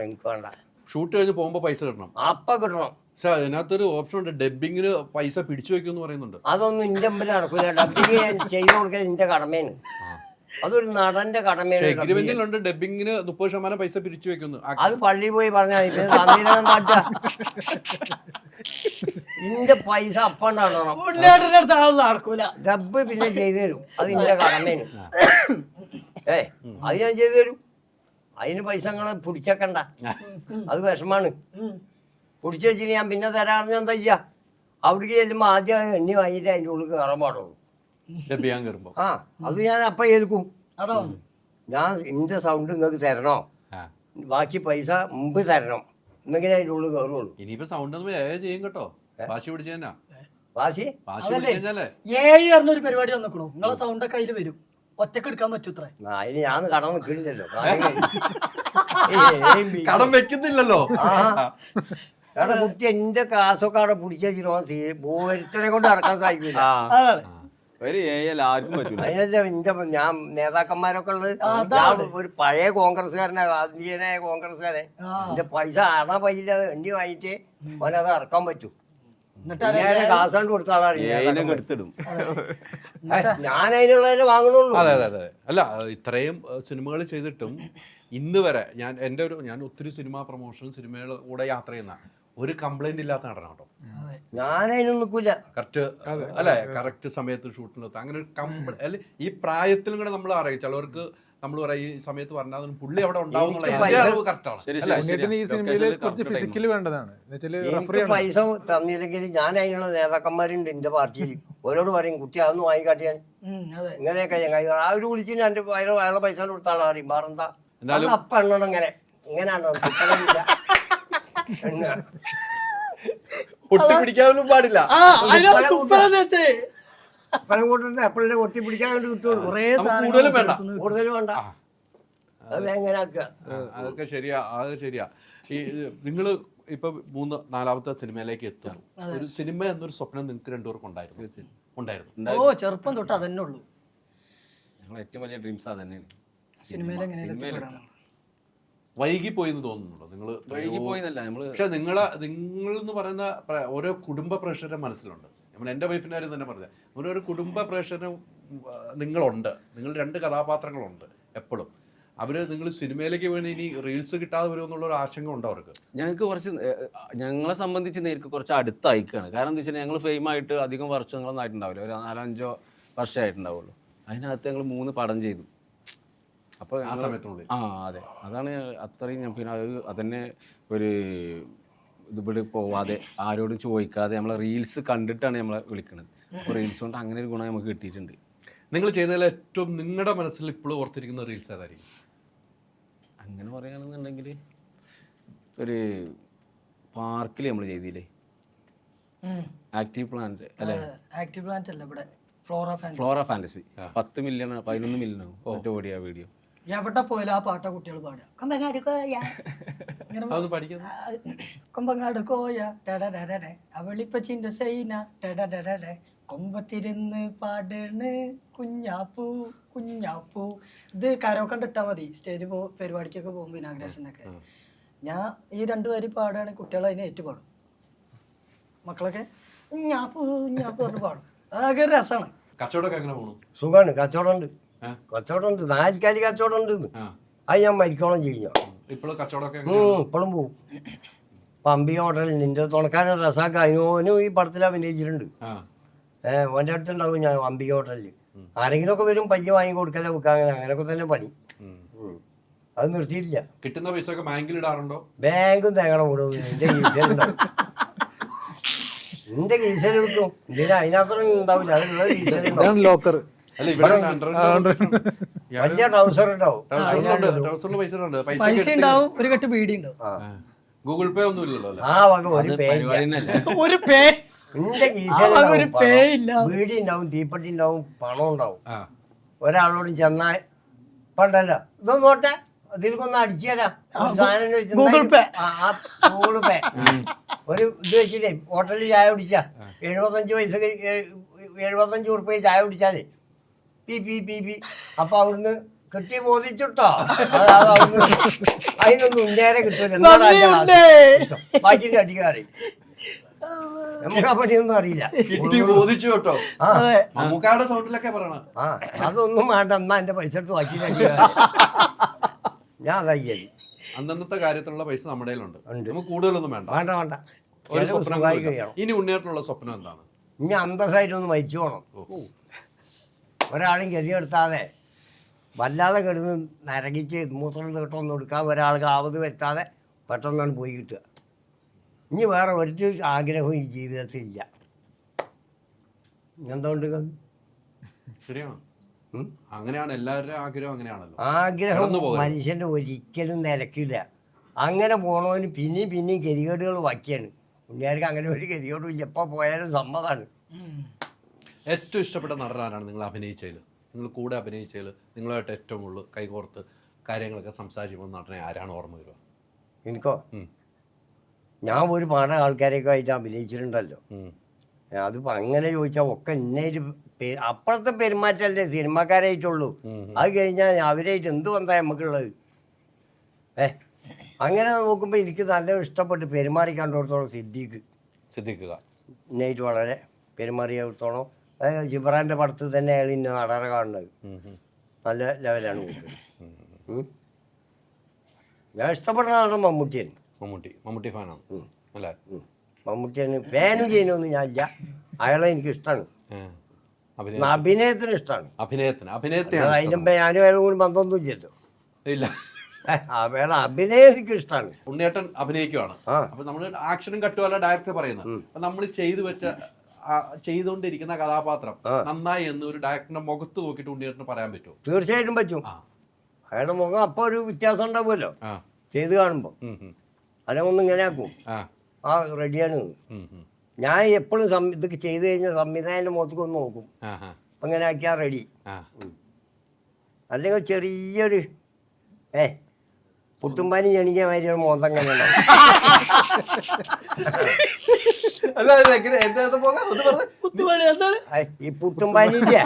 എനിക്ക് വേണ്ട. ഷൂട്ട് കഴിഞ്ഞ് പോകുമ്പോ പൈസ കിട്ടണം, അപ്പൊ കിട്ടണം. പക്ഷെ അതിനകത്തൊരു ഓപ്ഷൻ ഉണ്ട്, ഡബിങ്ങിന് പൈസ പിടിച്ചു വെക്കുമെന്ന് പറയുന്നുണ്ട്. അതൊന്നും ഇന്റെ മുമ്പിൽ നടക്കൂല. ഡബിങ് ചെയ്തു കൊടുക്കാൻ എന്റെ കടമയാണ്, അതൊരു നടന്റെ കടമയാണ്. എഗ്രിമെന്റിലുണ്ട് ഡബിങ്ങിന് 30% പൈസ പിരിച്ചു വെക്കുന്നു. അത് പള്ളി പോയി പറഞ്ഞാൽ ഇന്റെ പൈസ അപ്പണ്ടാണോ നടക്കൂല. ഡബ് പിന്നെ ചെയ്തു തരും, അത് ഇന്റെ കടമയാണ്. അത് ഞാൻ ചെയ്തു തരും. അതിന് പൈസ നിങ്ങളെ പിടിച്ചേക്കണ്ട, അത് വിഷമാണ്. പിടിച്ചു വെച്ചിട്ട് ഞാൻ പിന്നെ തരാറിഞ്ഞ എന്താ ചെയ്യാ? അവിടേക്ക് ചെല്ലുമ്പോ ആദ്യം എണ്ണി വാങ്ങിയിട്ട് അതിൻ്റെ ഉള്ളിൽ കയറാൻ പാടുള്ളൂ. ആ അത് ഞാൻ അപ്പം ഏൽക്കും. അതാണ് ഞാൻ എൻ്റെ സൗണ്ട് നിങ്ങൾക്ക് തരണോ, ബാക്കി പൈസ മുമ്പ് തരണം, എന്നെങ്കിലും അതിൻ്റെ ഉള്ളിൽ കയറുള്ളൂ. ഇനിയിപ്പോ സൗണ്ട് ചെയ്യും കേട്ടോ, വാശി പിടിച്ചു തന്നെ. വാശി ഒരു പരിപാടി വന്നിക്കണോ, നിങ്ങളെ സൗണ്ട് ഒക്കെ അതിൽ വരും, ഒറ്റക്ക് എടുക്കാൻ പറ്റൂത്രേ. അതിന് ഞാൻ കടം നിൽക്കുന്നില്ലല്ലോ, കടം വെക്കുന്നില്ലല്ലോ. കാരണം കുട്ടി എന്റെ കാശൊക്കെ അവിടെ പിടിച്ചിരുന്നോ ഓരോരുത്തരെ കൊണ്ട് ഇറക്കാൻ സാധിക്കില്ല. അതിനല്ലേ ഞാൻ നേതാക്കന്മാരൊക്കെ ഉള്ളത്. ഞാൻ ഒരു പഴയ കോൺഗ്രസ്സുകാരനെ, ഗാന്ധിയനായ കോൺഗ്രസ്സുകാരെ, എന്റെ പൈസ പൈയില്ല എണ്ണി വാങ്ങിയിട്ട് ഓനത് ഇറക്കാൻ പറ്റൂ. എന്നിട്ട് കാസാണ്ട് കൊടുത്ത ഏതിനൊക്കെ എടുത്തിടും. ഞാൻ അതിനുള്ളതിനെ വാങ്ങണുള്ളൂ. അതെ അതെ അതെ. അല്ല ഇത്രയും സിനിമകൾ ചെയ്തിട്ടും ഇന്ന് വരെ ഞാൻ ഒത്തിരി സിനിമ പ്രൊമോഷൻ സിനിമകൾ കൂടെ യാത്ര ചെയ്യുന്ന ഒരു കംപ്ലൈന്റ് ഇല്ലാത്ത നടനാണ് കേട്ടോ. ഞാൻ അതിനൊന്നും നിൽക്കില്ല. കറക്റ്റ് അല്ലെ, കറക്റ്റ് സമയത്ത് ഷൂട്ടിനെത്ത അങ്ങനെ ഒരു അല്ലെ ഈ പ്രായത്തിലും കൂടെ നമ്മൾ അറിയാം. ചിലവർക്ക് നമ്മൾ പറയാം ഈ സമയത്ത് പറഞ്ഞാൽ പുള്ളി അവിടെ ഉണ്ടാവും കറക്റ്റാണ്. ഉണ്ണിയേട്ടന് ഈ സിനിമയിൽ കുറച്ച് ഫിസിക്കലി വേണ്ടതാണ്. എനിക്ക് പൈസ തന്നില്ലെങ്കിൽ ഞാൻ അതിനുള്ള നേതാക്കന്മാരുണ്ട് എന്റെ പാർട്ടിയിൽ. ഓരോട് പറയും കുട്ടി അതൊന്നും വാങ്ങിക്കാട്ടിയാൽ ഇങ്ങനെയൊക്കെ ചങ്ങായി ആ ഒരു വിളിച്ചിട്ട് എന്റെ അയാളെ പൈസ കൊടുത്ത ആളെ അറിയും. വേറെന്താ അപ്പ എണ്ണണം ഇങ്ങനെ ഇങ്ങനെയാണോ ഒട്ടി പിടിക്കാനും പാടില്ല. പലം കൂട്ടണ്ട എപ്പോഴേ ഒട്ടി പിടിക്കാൻ വേണ്ടി കിട്ടുള്ളൂ. കൂടുതലും വേണ്ട, കൂടുതൽ വേണ്ട. അത് എങ്ങനെ ആക്കുക? അതൊക്കെ ശരിയാ, അത് ശരിയാ. ഈ നിങ്ങള് ഇപ്പൊ 3-4ാമത്തെ സിനിമയിലേക്ക് എത്തുന്നു. ഒരു സിനിമ എന്നൊരു സ്വപ്നം നിങ്ങൾക്ക് രണ്ടുപേർക്കും ഉണ്ടായിരുന്നു? ഓ ചെറുപ്പം തൊട്ട് അതന്നെ ഉള്ളൂ. ഞങ്ങൾ ഏറ്റവും വലിയ ഡ്രീംസ് അതന്നെയാണ്. സിനിമയിൽ വൈകി പോയി എന്ന് തോന്നുന്നുണ്ടോ നിങ്ങൾ? വൈകി പോയിന്നല്ല നമ്മള്. പക്ഷെ നിങ്ങളെന്ന് പറയുന്ന ഓരോ കുടുംബ പ്രേക്ഷകരുടെ മനസ്സിലുണ്ട്. നമ്മൾ എൻ്റെ വൈഫിൻ്റെ കാര്യം തന്നെ പറഞ്ഞത്, ഓരോ കുടുംബ പ്രേക്ഷകരും നിങ്ങളുണ്ട്. നിങ്ങൾ 2 കഥാപാത്രങ്ങളുണ്ട് എപ്പോഴും. നിങ്ങൾ സിനിമയിലേക്ക് വേണ്ടി ഇനി റീൽസ് കിട്ടാതെ വരുമെന്നുള്ളൊരു ആശങ്ക ഉണ്ടോ അവർക്ക്? ഞങ്ങളെ സംബന്ധിച്ച് നേരിട്ട് കുറച്ച് അടുത്തയക്കാണ്. കാരണം എന്താ വെച്ചാൽ ഞങ്ങൾ ഫെയിമായിട്ട് അധികം വർഷങ്ങളൊന്നും ആയിട്ടുണ്ടാവില്ല, ഒരു 4-5 വർഷമായിട്ടുണ്ടാവുള്ളൂ. അതിനകത്ത് ഞങ്ങൾ 3 പടം ചെയ്തു. അപ്പോൾ ആ സമയത്തുള്ളിൽ അതെ, അതാണ് അത്രയും. ഞാൻ പിന്നെ അതന്നെ ഒരു ഇതിവിടെ പോവാതെ ആരോടും ചോദിക്കാതെ നമ്മളെ റീൽസ് കണ്ടിട്ടാണ് നമ്മളെ വിളിക്കുന്നത്. അപ്പോൾ റീൽസ് കൊണ്ട് അങ്ങനെ ഒരു ഗുണം നമുക്ക് കിട്ടിയിട്ടുണ്ട്. നിങ്ങൾ ചെയ്തതിൽ ഏറ്റവും നിങ്ങളുടെ മനസ്സിൽ ഇപ്പോഴും ഓർത്തിരിക്കുന്ന റീൽസ് ഏതായിരിക്കും? അങ്ങനെ പറയുകയാണെന്നുണ്ടെങ്കിൽ ഒരു പാർക്കിൽ നമ്മൾ ചെയ്തില്ലേ, ആക്റ്റീവ് പ്ലാന്റ് അല്ലേ? ആക്റ്റീവ് പ്ലാന്റ് അല്ല, ഇവിടെ ഫ്ലോറ ഫാന്റസി. 10 മില്യൺ 11 മില്യൺ ഓടിയ വീഡിയോ. എവിടെ പോയാലും ആ പാട്ട കുട്ടികൾ പാടുക. കൊമ്പങ്ങാട് കോയ കൊമ്പങ്ങാട് കോയ അവളിപ്പച്ചിന്റെ സൈന കൊമ്പത്തിരുന്ന് പാടണ് കുഞ്ഞാപ്പൂ കുഞ്ഞാപ്പൂ. ഇത് കരോക്കെ ഇട്ടാൽ മതി. സ്റ്റേജ് പരിപാടിക്കൊക്കെ പോകുമ്പോൾ ഇനാഗ്രേഷനൊക്കെ ഞാൻ ഈ 2 വരി പാടുകയാണെങ്കിൽ കുട്ടികൾ അതിനെ ഏറ്റുപാടും. മക്കളൊക്കെ കുഞ്ഞാപ്പൂ കുഞ്ഞാപ്പൂ പറഞ്ഞ് പാടും. അതൊക്കെ ഒരു രസമാണ്. കച്ചവടമൊക്കെ എങ്ങനെ പോകണം? സുഖമാണ്. കച്ചവടമുണ്ട്. 4 കാലി കച്ചവടം ഉണ്ട്. അത് ഞാൻ മരിക്കോളം ചെയ്യും. ഇപ്പോഴും കച്ചവടമൊക്കെ ഇപ്പോഴും പോവും. പമ്പി ഹോട്ടലിൽ നിന്റെ തുണക്കാരൻ റസാക്ക അതിനോനും ഈ പടത്തിൽ അഭിനയിച്ചിട്ടുണ്ട്. ഓൻ്റെ അടുത്തുണ്ടാവും ഞാൻ പമ്പി ഹോട്ടലിൽ. ആരെങ്കിലും ഒക്കെ വരും, പയ്യ വാങ്ങി കൊടുക്കല വെക്കാൻ, അങ്ങനെയൊക്കെ തന്നെ പണി. അത് നിർത്തിയില്ല. കിട്ടുന്ന പൈസ ഒക്കെ ബാങ്കിൽ ഇടാറുണ്ടോ? ബാങ്കും തേങ്ങണ കൂടും. എന്റെ കീസലുണ്ടാവും. എന്റെ കീസലെടുക്കും. ഇതിന് അതിനകത്തൊന്നും ഉണ്ടാവില്ല. അതിനുള്ള കീസലുണ്ടാവും. ലോക്കർ വലിയ ട്രൗസർ ഉണ്ടാവും. പൈസ ഉണ്ടാവും, ഒരു കെട്ട് ബീഡി ഉണ്ടാവും. ഗൂഗിൾ പേ ഒന്നും ഇല്ലല്ലോ. ആ വക ഒരു പേ ഒരു പേ എന്റെ കീസലുണ്ടാവും. ബീഡി ഉണ്ടാവും, തീപ്പെട്ടി ഉണ്ടാവും, പണം ഉണ്ടാവും. ഒരാളോട് ചെന്നാൽ പണ്ടല്ലോ ഇതൊന്നും നോട്ടെ അതിൽക്കൊന്ന് അടിച്ചു തരാം ഗൂഗിൾ പേ. ഗൂഗിൾ പേ ഒരു ഇത് വെച്ചിട്ടേ ഹോട്ടലിൽ ചായ കുടിച്ചാ 75 ഉറുപ്പിക ചായ കുടിച്ചാലേ പി പി പി പി അപ്പൊ അവിടുന്ന് കിട്ടി ബോധിച്ചിട്ടോ. അതിനൊന്നും ഉന്നേരെ കിട്ടൂല. ബാക്കി അടിക്കാറി നമുക്ക് ആ പണിയൊന്നും അറിയില്ല. ബോധിച്ചു കേട്ടോ. മമ്മൂക്കാടെ സൗണ്ടിലൊക്കെ പറയണം. അതൊന്നും വേണ്ട, എന്നാ എന്റെ പൈസ എടുത്ത് ബാക്കി ഞാൻ അതായി. അന്നത്തെ കാര്യത്തിലുള്ള പൈസ നമ്മുടെ കയ്യിലുണ്ട്. നമുക്ക് കൂടുതലൊന്നും വേണ്ട. വേണ്ട വേണ്ട. ഒരു സ്വപ്നം. ഇനി ഉണ്ണിയായിട്ടുള്ള സ്വപ്നം എന്താണ്? ഇനി അന്തസ്സായിട്ടൊന്ന് മരിച്ചു പോകണം. ഒരാളും ഗതിയെടുത്താതെ വല്ലാതെ കിടന്ന് നരകിച്ച് മൂത്രം കേട്ടൊന്നും എടുക്കാൻ ഒരാൾക്ക് ആവത് വരുത്താതെ പെട്ടെന്നാണ് പോയി കിട്ടുക. ഇനി വേറെ ഒരു ആഗ്രഹവും ഈ ജീവിതത്തിൽ ഇല്ല. എന്തുകൊണ്ട്? ശരിയാണ്. അങ്ങനെയാണ് എല്ലാവരുടെയും ആഗ്രഹം. അങ്ങനെയാണല്ലോ. ആഗ്രഹം മനുഷ്യന്റെ ഒരിക്കലും നിലക്കില്ല. അങ്ങനെ പോണവന് പിന്നെയും ഗതികേടുകൾ ബാക്കിയാണ്. ഉണ്ണിയാർക്ക് അങ്ങനെ ഒരു ഗതികേടും ഇല്ല. എപ്പോൾ പോയാലും സമ്മതമാണ്. ഏറ്റവും ഇഷ്ടപ്പെട്ട നടനാരാണ് നിങ്ങൾ അഭിനയിച്ചതിൽ? നിങ്ങൾ കൂടെ അഭിനയിച്ചതിൽ നിങ്ങളുമായിട്ട് ഏറ്റവും കൂടുതൽ കൈകോർത്ത് കാര്യങ്ങളൊക്കെ സംസാരിക്കുമ്പോൾ നടനെ ആരാണ് ഓർമ്മ വരിക? എനിക്കോ? ഞാൻ ഒരു പാട ആൾക്കാരെയൊക്കെ ആയിട്ട് അഭിനയിച്ചിട്ടുണ്ടല്ലോ. അതിപ്പോൾ അങ്ങനെ ചോദിച്ചാൽ ഒക്കെ ഇന്നൊരു അപ്പുറത്തെ പെരുമാറ്റമല്ലേ സിനിമാക്കാരായിട്ടുള്ളൂ. അത് കഴിഞ്ഞാൽ അവരായിട്ട് എന്ത് ബന്ധം നമുക്കുള്ളത്? അങ്ങനെ നോക്കുമ്പോൾ എനിക്ക് നല്ല ഇഷ്ടപ്പെട്ട് പെരുമാറി കണ്ടോടത്തോളം സിദ്ദീഖ് ഇന്നായിട്ട് വളരെ പെരുമാറിയെടുത്തോളം അതായത് ജിബ്രാൻ്റെ പടത്തിൽ തന്നെ അയാൾ ഇന്ന നടനെ കാണുന്നത് നല്ല ലെവലാണ് മൂപ്പര്. ഞാൻ ഇഷ്ടപ്പെടുന്ന നടൻ മമ്മൂട്ടിയാണ്. മമ്മൂട്ടി ഫാനാണ് അല്ലേ? മമ്മൂട്ടിയാണ് ഫാനും ചെയ്യുന്നൊന്നും ഞാനില്ല, അയാളെ എനിക്ക് ഇഷ്ടമാണ്. അഭിനയത്തിന് ഇഷ്ടമാണ്. അഭിനയത്തിന് അതിനുമ്പോ ഞാനും അയാളും കൂടി ബന്ധമൊന്നും ഇല്ലല്ലോ. ഇല്ല, അയാളെ അഭിനയം എനിക്ക് ഇഷ്ടമാണ്. ഉണ്ണിയേട്ടൻ അഭിനയിക്കുവാണ്. അപ്പൊ നമ്മള് ആക്ഷനും കട്ടുമല്ല ഡയറക്ടർ പറയുന്നത്. അപ്പൊ നമ്മൾ ചെയ്തുകൊണ്ടിരിക്കുന്ന കഥാപാത്രം നന്നായി എന്ന് ഒരു ഡയറക്ടറിന്റെ മുഖത്ത് നോക്കിയിട്ട് ഉണ്ണിയേട്ടന് പറയാൻ പറ്റുമോ? തീർച്ചയായിട്ടും പറ്റും. അയാളുടെ മുഖം അപ്പൊ ഒരു വ്യത്യാസം ഉണ്ടാവുമല്ലോ ചെയ്ത് കാണുമ്പോ. അതിനൊന്നും ഇങ്ങനെ ആക്കും, ആ റെഡിയാണ്. ഞാൻ എപ്പോഴും ഇതൊക്കെ ചെയ്ത് കഴിഞ്ഞാൽ സംവിധായകന്റെ മുഖത്തേക്ക് ഒന്ന് നോക്കും, അപ്പൊ ഇങ്ങനെ ആക്കിയാ റെഡി. അല്ലെങ്കിൽ ചെറിയൊരു പുട്ടുംപാനി ജണിക്കാൻ മാതിരി മോന്തം അങ്ങനെ ഉണ്ടാവും. ഈ പുട്ടുംപാനിയില്ല,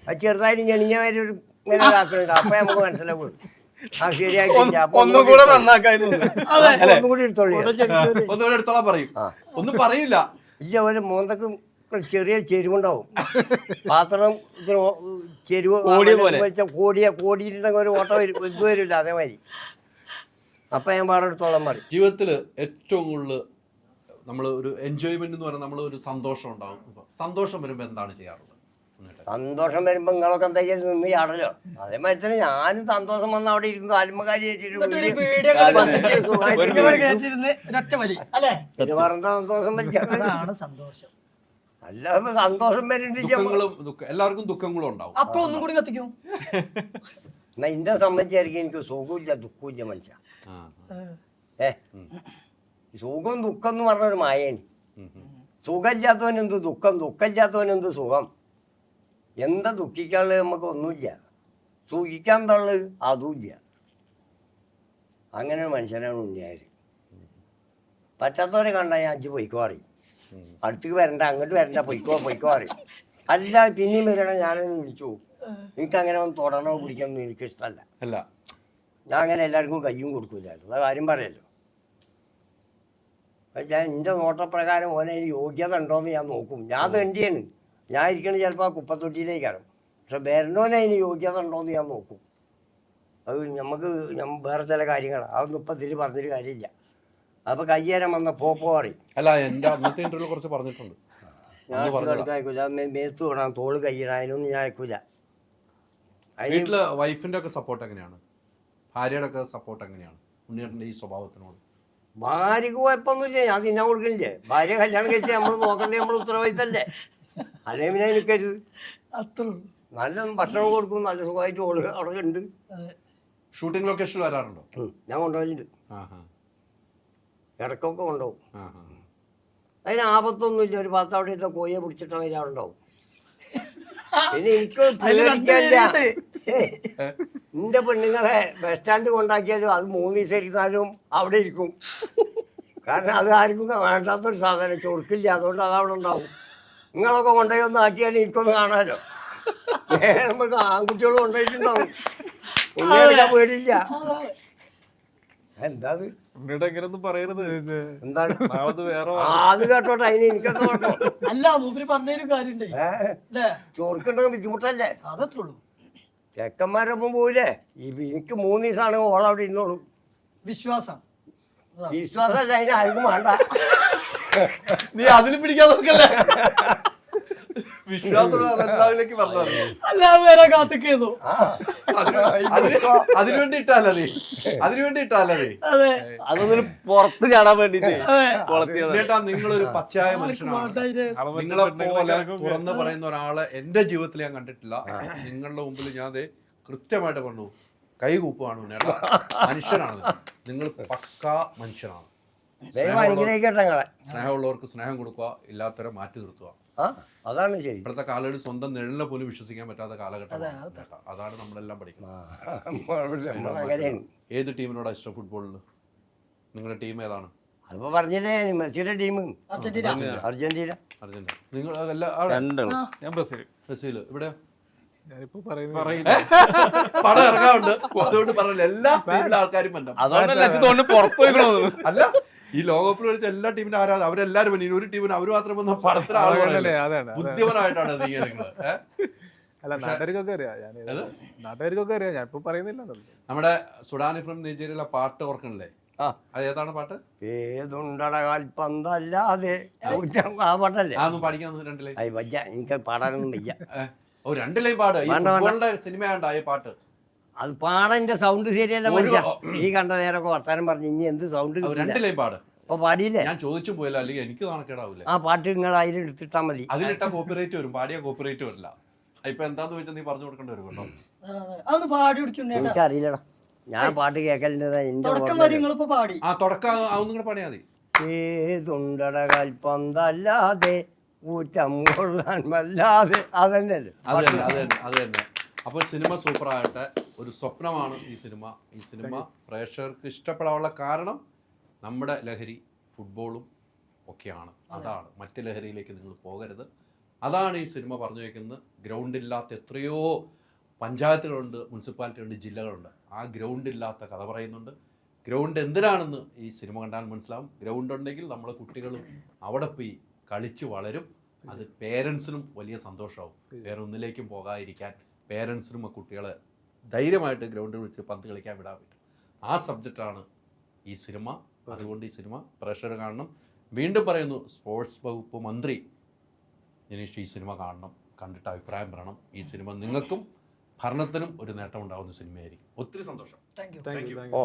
അത് ചെറുതായാലും ജണിക്കാൻ മാതിരി ഒരു ഇങ്ങനെ ആക്കുന്നുണ്ട്. അപ്പൊ നമുക്ക് മനസ്സിലാവും ആ ശരിയാക്കില്ല, ഒന്നും കൂടി എടുത്തോളാം പറയും, ഒന്നും പറയില്ല. ഇല്ല, ഒരു മോന്തക്ക് ചെറിയ ചെരുവുണ്ടാവും. പാത്രം ചെരുവ് കോടിയിട്ടുണ്ടെങ്കിൽ ഒരു ഓട്ടം ഇത് വരില്ല, അതേമാതിരി. അപ്പൊ ഞാൻ പാടെടുത്തോളം പറയും. ജീവിതത്തില് ഏറ്റവും കൂടുതൽ നമ്മൾ ഒരു എൻജോയ്മെന്റ് എന്ന് പറഞ്ഞാൽ നമ്മൾ ഒരു സന്തോഷം ഉണ്ടാവും. സന്തോഷം വരുമ്പോ എന്താണ് ചെയ്യാറുള്ളത്? സന്തോഷം വരുമ്പോ നിങ്ങളൊക്കെ എന്തെങ്കിലും നിന്ന് ചാടലോ, അതേമാതിരി തന്നെ ഞാനും സന്തോഷം വന്ന് അവിടെ ഇരിക്കും, കാലുമക്കാരി സന്തോഷം വലിക്കാണ് സന്തോഷം. അല്ലാതെ സന്തോഷം വരുന്നുണ്ട്, എല്ലാവർക്കും ദുഃഖങ്ങളും ഉണ്ടാവും. അപ്പൊ ഒന്നും കൂടി കത്തിക്കും. എന്നാ ഇന്നെ സംബന്ധിച്ചായിരിക്കും എനിക്ക് സുഖമില്ല ദുഃഖമില്ല മനുഷ്യ. സുഖം ദുഃഖം എന്ന് പറഞ്ഞൊരു മായേന്. സുഖമില്ലാത്തവനെന്ത് ദുഃഖം, ദുഃഖമില്ലാത്തവനെന്ത് സുഖം. എന്താ ദുഃഖിക്കാനുള്ളത്? നമുക്ക് ഒന്നുമില്ല. സുഖിക്കാൻ തള്ളത് അതുമില്ല. അങ്ങനെ ഒരു മനുഷ്യനാണ് ഉണ്ണിയാര്. പറ്റാത്തവരെ കണ്ടാൽ ഞാൻ അഞ്ച് പൊയ്ക്കോ പറയും, അടുത്തേക്ക് വരണ്ട, അങ്ങോട്ട് വരണ്ട, പൊയ്ക്കോ പറയും. അല്ല പിന്നെയും വരണം, ഞാനൊന്ന് വിളിച്ചു പോകും. എനിക്ക് അങ്ങനെ ഒന്ന് തൊടണോ പിടിക്കാനൊന്നും എനിക്ക് ഇഷ്ടമല്ല. അല്ല, ഞാൻ അങ്ങനെ എല്ലാവർക്കും കയ്യും കൊടുക്കില്ലായിരുന്നു, ആ കാര്യം പറയല്ലോ. ഞാൻ എൻ്റെ നോട്ടപ്രകാരം ഓനെ യോഗ്യത ഉണ്ടോയെന്ന് ഞാൻ നോക്കും. ഞാൻ തെണ്ടിയാണ്, ഞാൻ ഇരിക്കണത് ചിലപ്പോൾ ആ കുപ്പത്തൊട്ടിയിലേക്കാണ്. പക്ഷെ വരണോനെ അതിന് യോഗ്യത ഉണ്ടോയെന്ന് ഞാൻ നോക്കും. അത് നമുക്ക് വേറെ ചില കാര്യങ്ങളാണ്, അതൊന്നും ഇപ്പം ഇതിൽ പറഞ്ഞൊരു കാര്യമില്ല. അപ്പോൾ കയ്യേരം വന്ന പോപ്പോ പറയും. അല്ല, എൻ്റെ അന്നത്തെ ഇന്റർവ്യൂവിൽ കുറച്ച് പറഞ്ഞിട്ടുണ്ട്. ഞാൻ അയക്കൂല, മേത്ത് വിടാൻ തോള് കയ്യിടാൻ, അതിനൊന്നും ഞാൻ അയക്കൂല. വീട്ടില് വൈഫിന്റെ ഒക്കെ സപ്പോർട്ട് എങ്ങനെയാണ്? ഭാര്യയുടെ ഒക്കെ സപ്പോർട്ട് എങ്ങനെയാണ് ഉണ്ണിയേട്ടൻ്റെ ഈ സ്വഭാവത്തിനോട്? ഭാര്യക്ക് കുഴപ്പമൊന്നുമില്ല, ഞാൻ തിന്നാൻ കൊടുക്കണില്ലേ. ഭാര്യ കല്യാണം കഴിച്ചാൽ നമ്മൾ നോക്കണ്ടേ, നമ്മൾ ഉത്തരവാദിത്തല്ലേ. അതേ പിന്നെ എനിക്കരുത്. അത്ര നല്ല ഭക്ഷണം കൊടുക്കും, നല്ല സുഖമായിട്ട് അവിടെ ഉണ്ട്. ഷൂട്ടിംഗ് ലൊക്കേഷനിൽ വരാറുണ്ടോ? ഞാൻ കൊണ്ടുപോയിട്ടുണ്ട്, ഇടയ്ക്കൊക്കെ കൊണ്ടുപോകും. അതിന് ആപത്തൊന്നുമില്ല. ഒരു ഭാഗത്ത് അവിടെ ഇരുന്ന കോഴിയെ പിടിച്ചിട്ടാണെങ്കിൽ അവിടെ ഉണ്ടാവും. പിന്നെ എനിക്ക് പേടിക്കല്ല. എന്റെ പെണ്ണുങ്ങളെ ബസ് സ്റ്റാൻഡ് കൊണ്ടാക്കിയാലും അത് 3 ദിവസം ഇരുന്നാലും അവിടെ ഇരിക്കും. കാരണം അത് ആർക്കും വേണ്ടാത്തൊരു സാധനം, ചൊറുക്കില്ല, അതുകൊണ്ട് അതവിടെ ഉണ്ടാവും. നിങ്ങളൊക്കെ കൊണ്ടുപോയി ഒന്ന് ആക്കിയാൽ എനിക്കൊന്ന് കാണാമല്ലോ. നമുക്ക് ആൺകുട്ടികൾ കൊണ്ടുപോയിട്ടുണ്ടാവും, ഒന്നും പേടിയില്ല. എന്താ എങ്ങനെയൊന്നും പറയരുത്. എന്താണ് വേറെ അത് കേട്ടോട്ടെ, അതിന് എനിക്കൊക്കെ കേട്ടോ. അല്ല, മൂപ്പര് പറഞ്ഞൊരു കാര്യണ്ട്, ചോർക്കുണ്ടെങ്കിൽ ബുദ്ധിമുട്ടല്ലേ. അതത്രേ ഉള്ളൂ. ചെക്കന്മാരൊപ്പം പോയില്ലേ, എനിക്ക് 3 ദിവസമാണെങ്കിൽ ഓൾ അവിടെ ഇരുന്നോളൂ. വിശ്വാസം വിശ്വാസമല്ല, അതിന് ആർക്കും വേണ്ട. നീ അതിൽ പിടിക്കാൻ നോക്കല്ലേ. വിശ്വാസം വരെ കാത്തിക്കുന്നു. അതിനുവേണ്ടി ഇട്ടാലേ, അതിനുവേണ്ടി ഇട്ടാലേ. അതൊന്നും പുറത്ത് ചാടാൻ വേണ്ടിട്ട് ചേട്ടാ, നിങ്ങളൊരു പച്ചയായ മനുഷ്യനാണ്. നിങ്ങളെ പോലെ തുറന്ന് പറയുന്ന ഒരാളെ എന്റെ ജീവിതത്തിൽ ഞാൻ കണ്ടിട്ടില്ല. നിങ്ങളുടെ മുമ്പിൽ ഞാൻ അത് കൃത്യമായിട്ട് പറഞ്ഞു, കൈ കൂപ്പുവാണ് ചേട്ടാ. മനുഷ്യനാണ് നിങ്ങൾ, പക്കാ മനുഷ്യനാണ്. സ്നേഹമുള്ളവർക്ക് സ്നേഹം കൊടുക്കുക, ഇല്ലാത്തവരെ മാറ്റി നിർത്തുക. അതാണ് ശരി. ഇപ്പോഴത്തെ കാലഘട്ടം സ്വന്തം നിഴലിനെ പോലും വിശ്വസിക്കാൻ പറ്റാത്ത കാലഘട്ടം. അതാണ് നമ്മളെല്ലാം പഠിക്കുന്നത്. ഏത് ടീമിനോടാ ഇഷ്ടം ഫുട്ബോളിൽ? നിങ്ങളുടെ ടീം ഏതാണ്? അതിപ്പോ പറഞ്ഞില്ലേ, മെസ്സിയുടെ ടീം അർജന്റീന. അർജന്റീന. നിങ്ങൾ ബ്രസീൽ. ഇവിടെ പടം ഇറങ്ങാറുണ്ട്, അതുകൊണ്ട് പറഞ്ഞില്ല എല്ലാ ടീമിലെ ആൾക്കാരും അല്ല ഈ ലോകകപ്പിൽ കളിച്ച എല്ലാ ടീമിന്റെ ആരാധന അവരെല്ലാരും വന്നു. ഇനി ഒരു ടീമിന് അവർ മാത്രം വന്ന പടത്തിന് അതാണ്, അതാണ്. ബുദ്ധിപരമായിട്ടാണ് നീങ്ങിയത് നിങ്ങൾ. അല്ല നാട്ടുകാർക്കൊക്കെ അറിയാം, നാട്ടുകാർക്കൊക്കെ അറിയാം, ഞാൻ ഇപ്പൊ പറയുന്നില്ല. നമ്മുടെ സുഡാനി ഫ്രം നൈജീരിയയിലെ പാട്ട് ഓർക്കണില്ലേ? ആ. അത് ഏതാണ് പാട്ട്? ഏതുണ്ടട കാൽപ്പന്തല്ലാതെ ആ പാട്ടല്ലേ? അതൊന്നും പാടിക്കാൻ രണ്ടിലേ. എനിക്ക് പാടാനൊന്നും വയ്യ. ഓ, രണ്ടിലേയും പാട്. ഈ ഫുട്ബോളിന്റെ സിനിമയാണ്ടാ ഈ പാട്ട്. അത് പാടന്റെ സൗണ്ട് ശരിയല്ല മനുഷ്യ. ഈ കണ്ട നേരമൊക്കെ വർത്താനം പറഞ്ഞു ഇനി എന്ത് സൗണ്ട് രണ്ടിലേയും പാട്. അപ്പൊ പാടിയില്ലേ? ഞാൻ ചോദിച്ചു പോയല്ലോ, അല്ലെങ്കിൽ എനിക്ക് നാണക്കേടാവൂലേ? ആ പാട്ട് നിങ്ങൾ അതിൽ എടുത്തിട്ടാ മതി. അതിലിട്ട കോപ്പിറൈറ്റ് വരും, പാടിയ കോപ്പിറൈറ്റ് വരില്ല. ഇപ്പൊ എന്താന്ന് വെച്ചാൽ നീ പറഞ്ഞു കൊടുക്കേണ്ടി വരും കേട്ടോ. അതൊന്ന് പാടി കുടിക്കണ്ടേട്ടാ. എനിക്കറിയില്ലടാ, ഞാൻ പാട്ട് കേൾക്കലുണ്ട്. എന്റെ തുടക്കം വരെ നിങ്ങളിപ്പോ പാടി. ആ തുടക്കം അതൊന്നും കൂടെ പാടിയാ മതി. ഏതുണ്ടട കാൽപ്പന്തല്ലാതെ ഊറ്റം കൊള്ളാൻ വല്ലാതെ അതന്നെയല്ലേ? അത് തന്നെ. അപ്പോൾ സിനിമ സൂപ്പറാകട്ടെ. ഒരു സ്വപ്നമാണ് ഈ സിനിമ. ഈ സിനിമ പ്രേക്ഷകർക്ക് ഇഷ്ടപ്പെടാനുള്ള കാരണം നമ്മുടെ ലഹരി ഫുട്ബോളും ഒക്കെയാണ്. അതാണ്, മറ്റ് ലഹരിയിലേക്ക് നിങ്ങൾ പോകരുത്. അതാണ് ഈ സിനിമ പറഞ്ഞു വയ്ക്കുന്നത്. ഗ്രൗണ്ടില്ലാത്ത എത്രയോ പഞ്ചായത്തുകളുണ്ട്, മുനിസിപ്പാലിറ്റി ഉണ്ട്, ജില്ലകളുണ്ട്. ആ ഗ്രൗണ്ട് ഇല്ലാത്ത കഥ പറയുന്നുണ്ട്. ഗ്രൗണ്ട് എന്തിനാണെന്ന് ഈ സിനിമ കണ്ടാൽ മനസ്സിലാവും. ഗ്രൗണ്ട് ഉണ്ടെങ്കിൽ നമ്മുടെ കുട്ടികളും അവിടെ പോയി കളിച്ച് വളരും. അത് പേരൻസിനും വലിയ സന്തോഷമാവും. വേറെ ഒന്നിലേക്കും പോകാതിരിക്കാൻ പേരൻസിനും ആ കുട്ടികളെ ധൈര്യമായിട്ട് ഗ്രൗണ്ടിൽ വെച്ച് പന്ത് കളിക്കാൻ വിടാൻ പറ്റും. ആ സബ്ജക്റ്റാണ് ഈ സിനിമ. അതുകൊണ്ട് ഈ സിനിമ പ്രേക്ഷകർ കാണണം. വീണ്ടും പറയുന്നു, സ്പോർട്സ് വകുപ്പ് മന്ത്രി ജനീഷ് ഈ സിനിമ കാണണം, കണ്ടിട്ട് അഭിപ്രായം പറയണം. ഈ സിനിമ നിങ്ങൾക്കും ഭരണത്തിനും ഒരു നേട്ടം ഉണ്ടാകുന്ന സിനിമയായിരിക്കും. ഒത്തിരി സന്തോഷം. Thank you. Thank you. Oh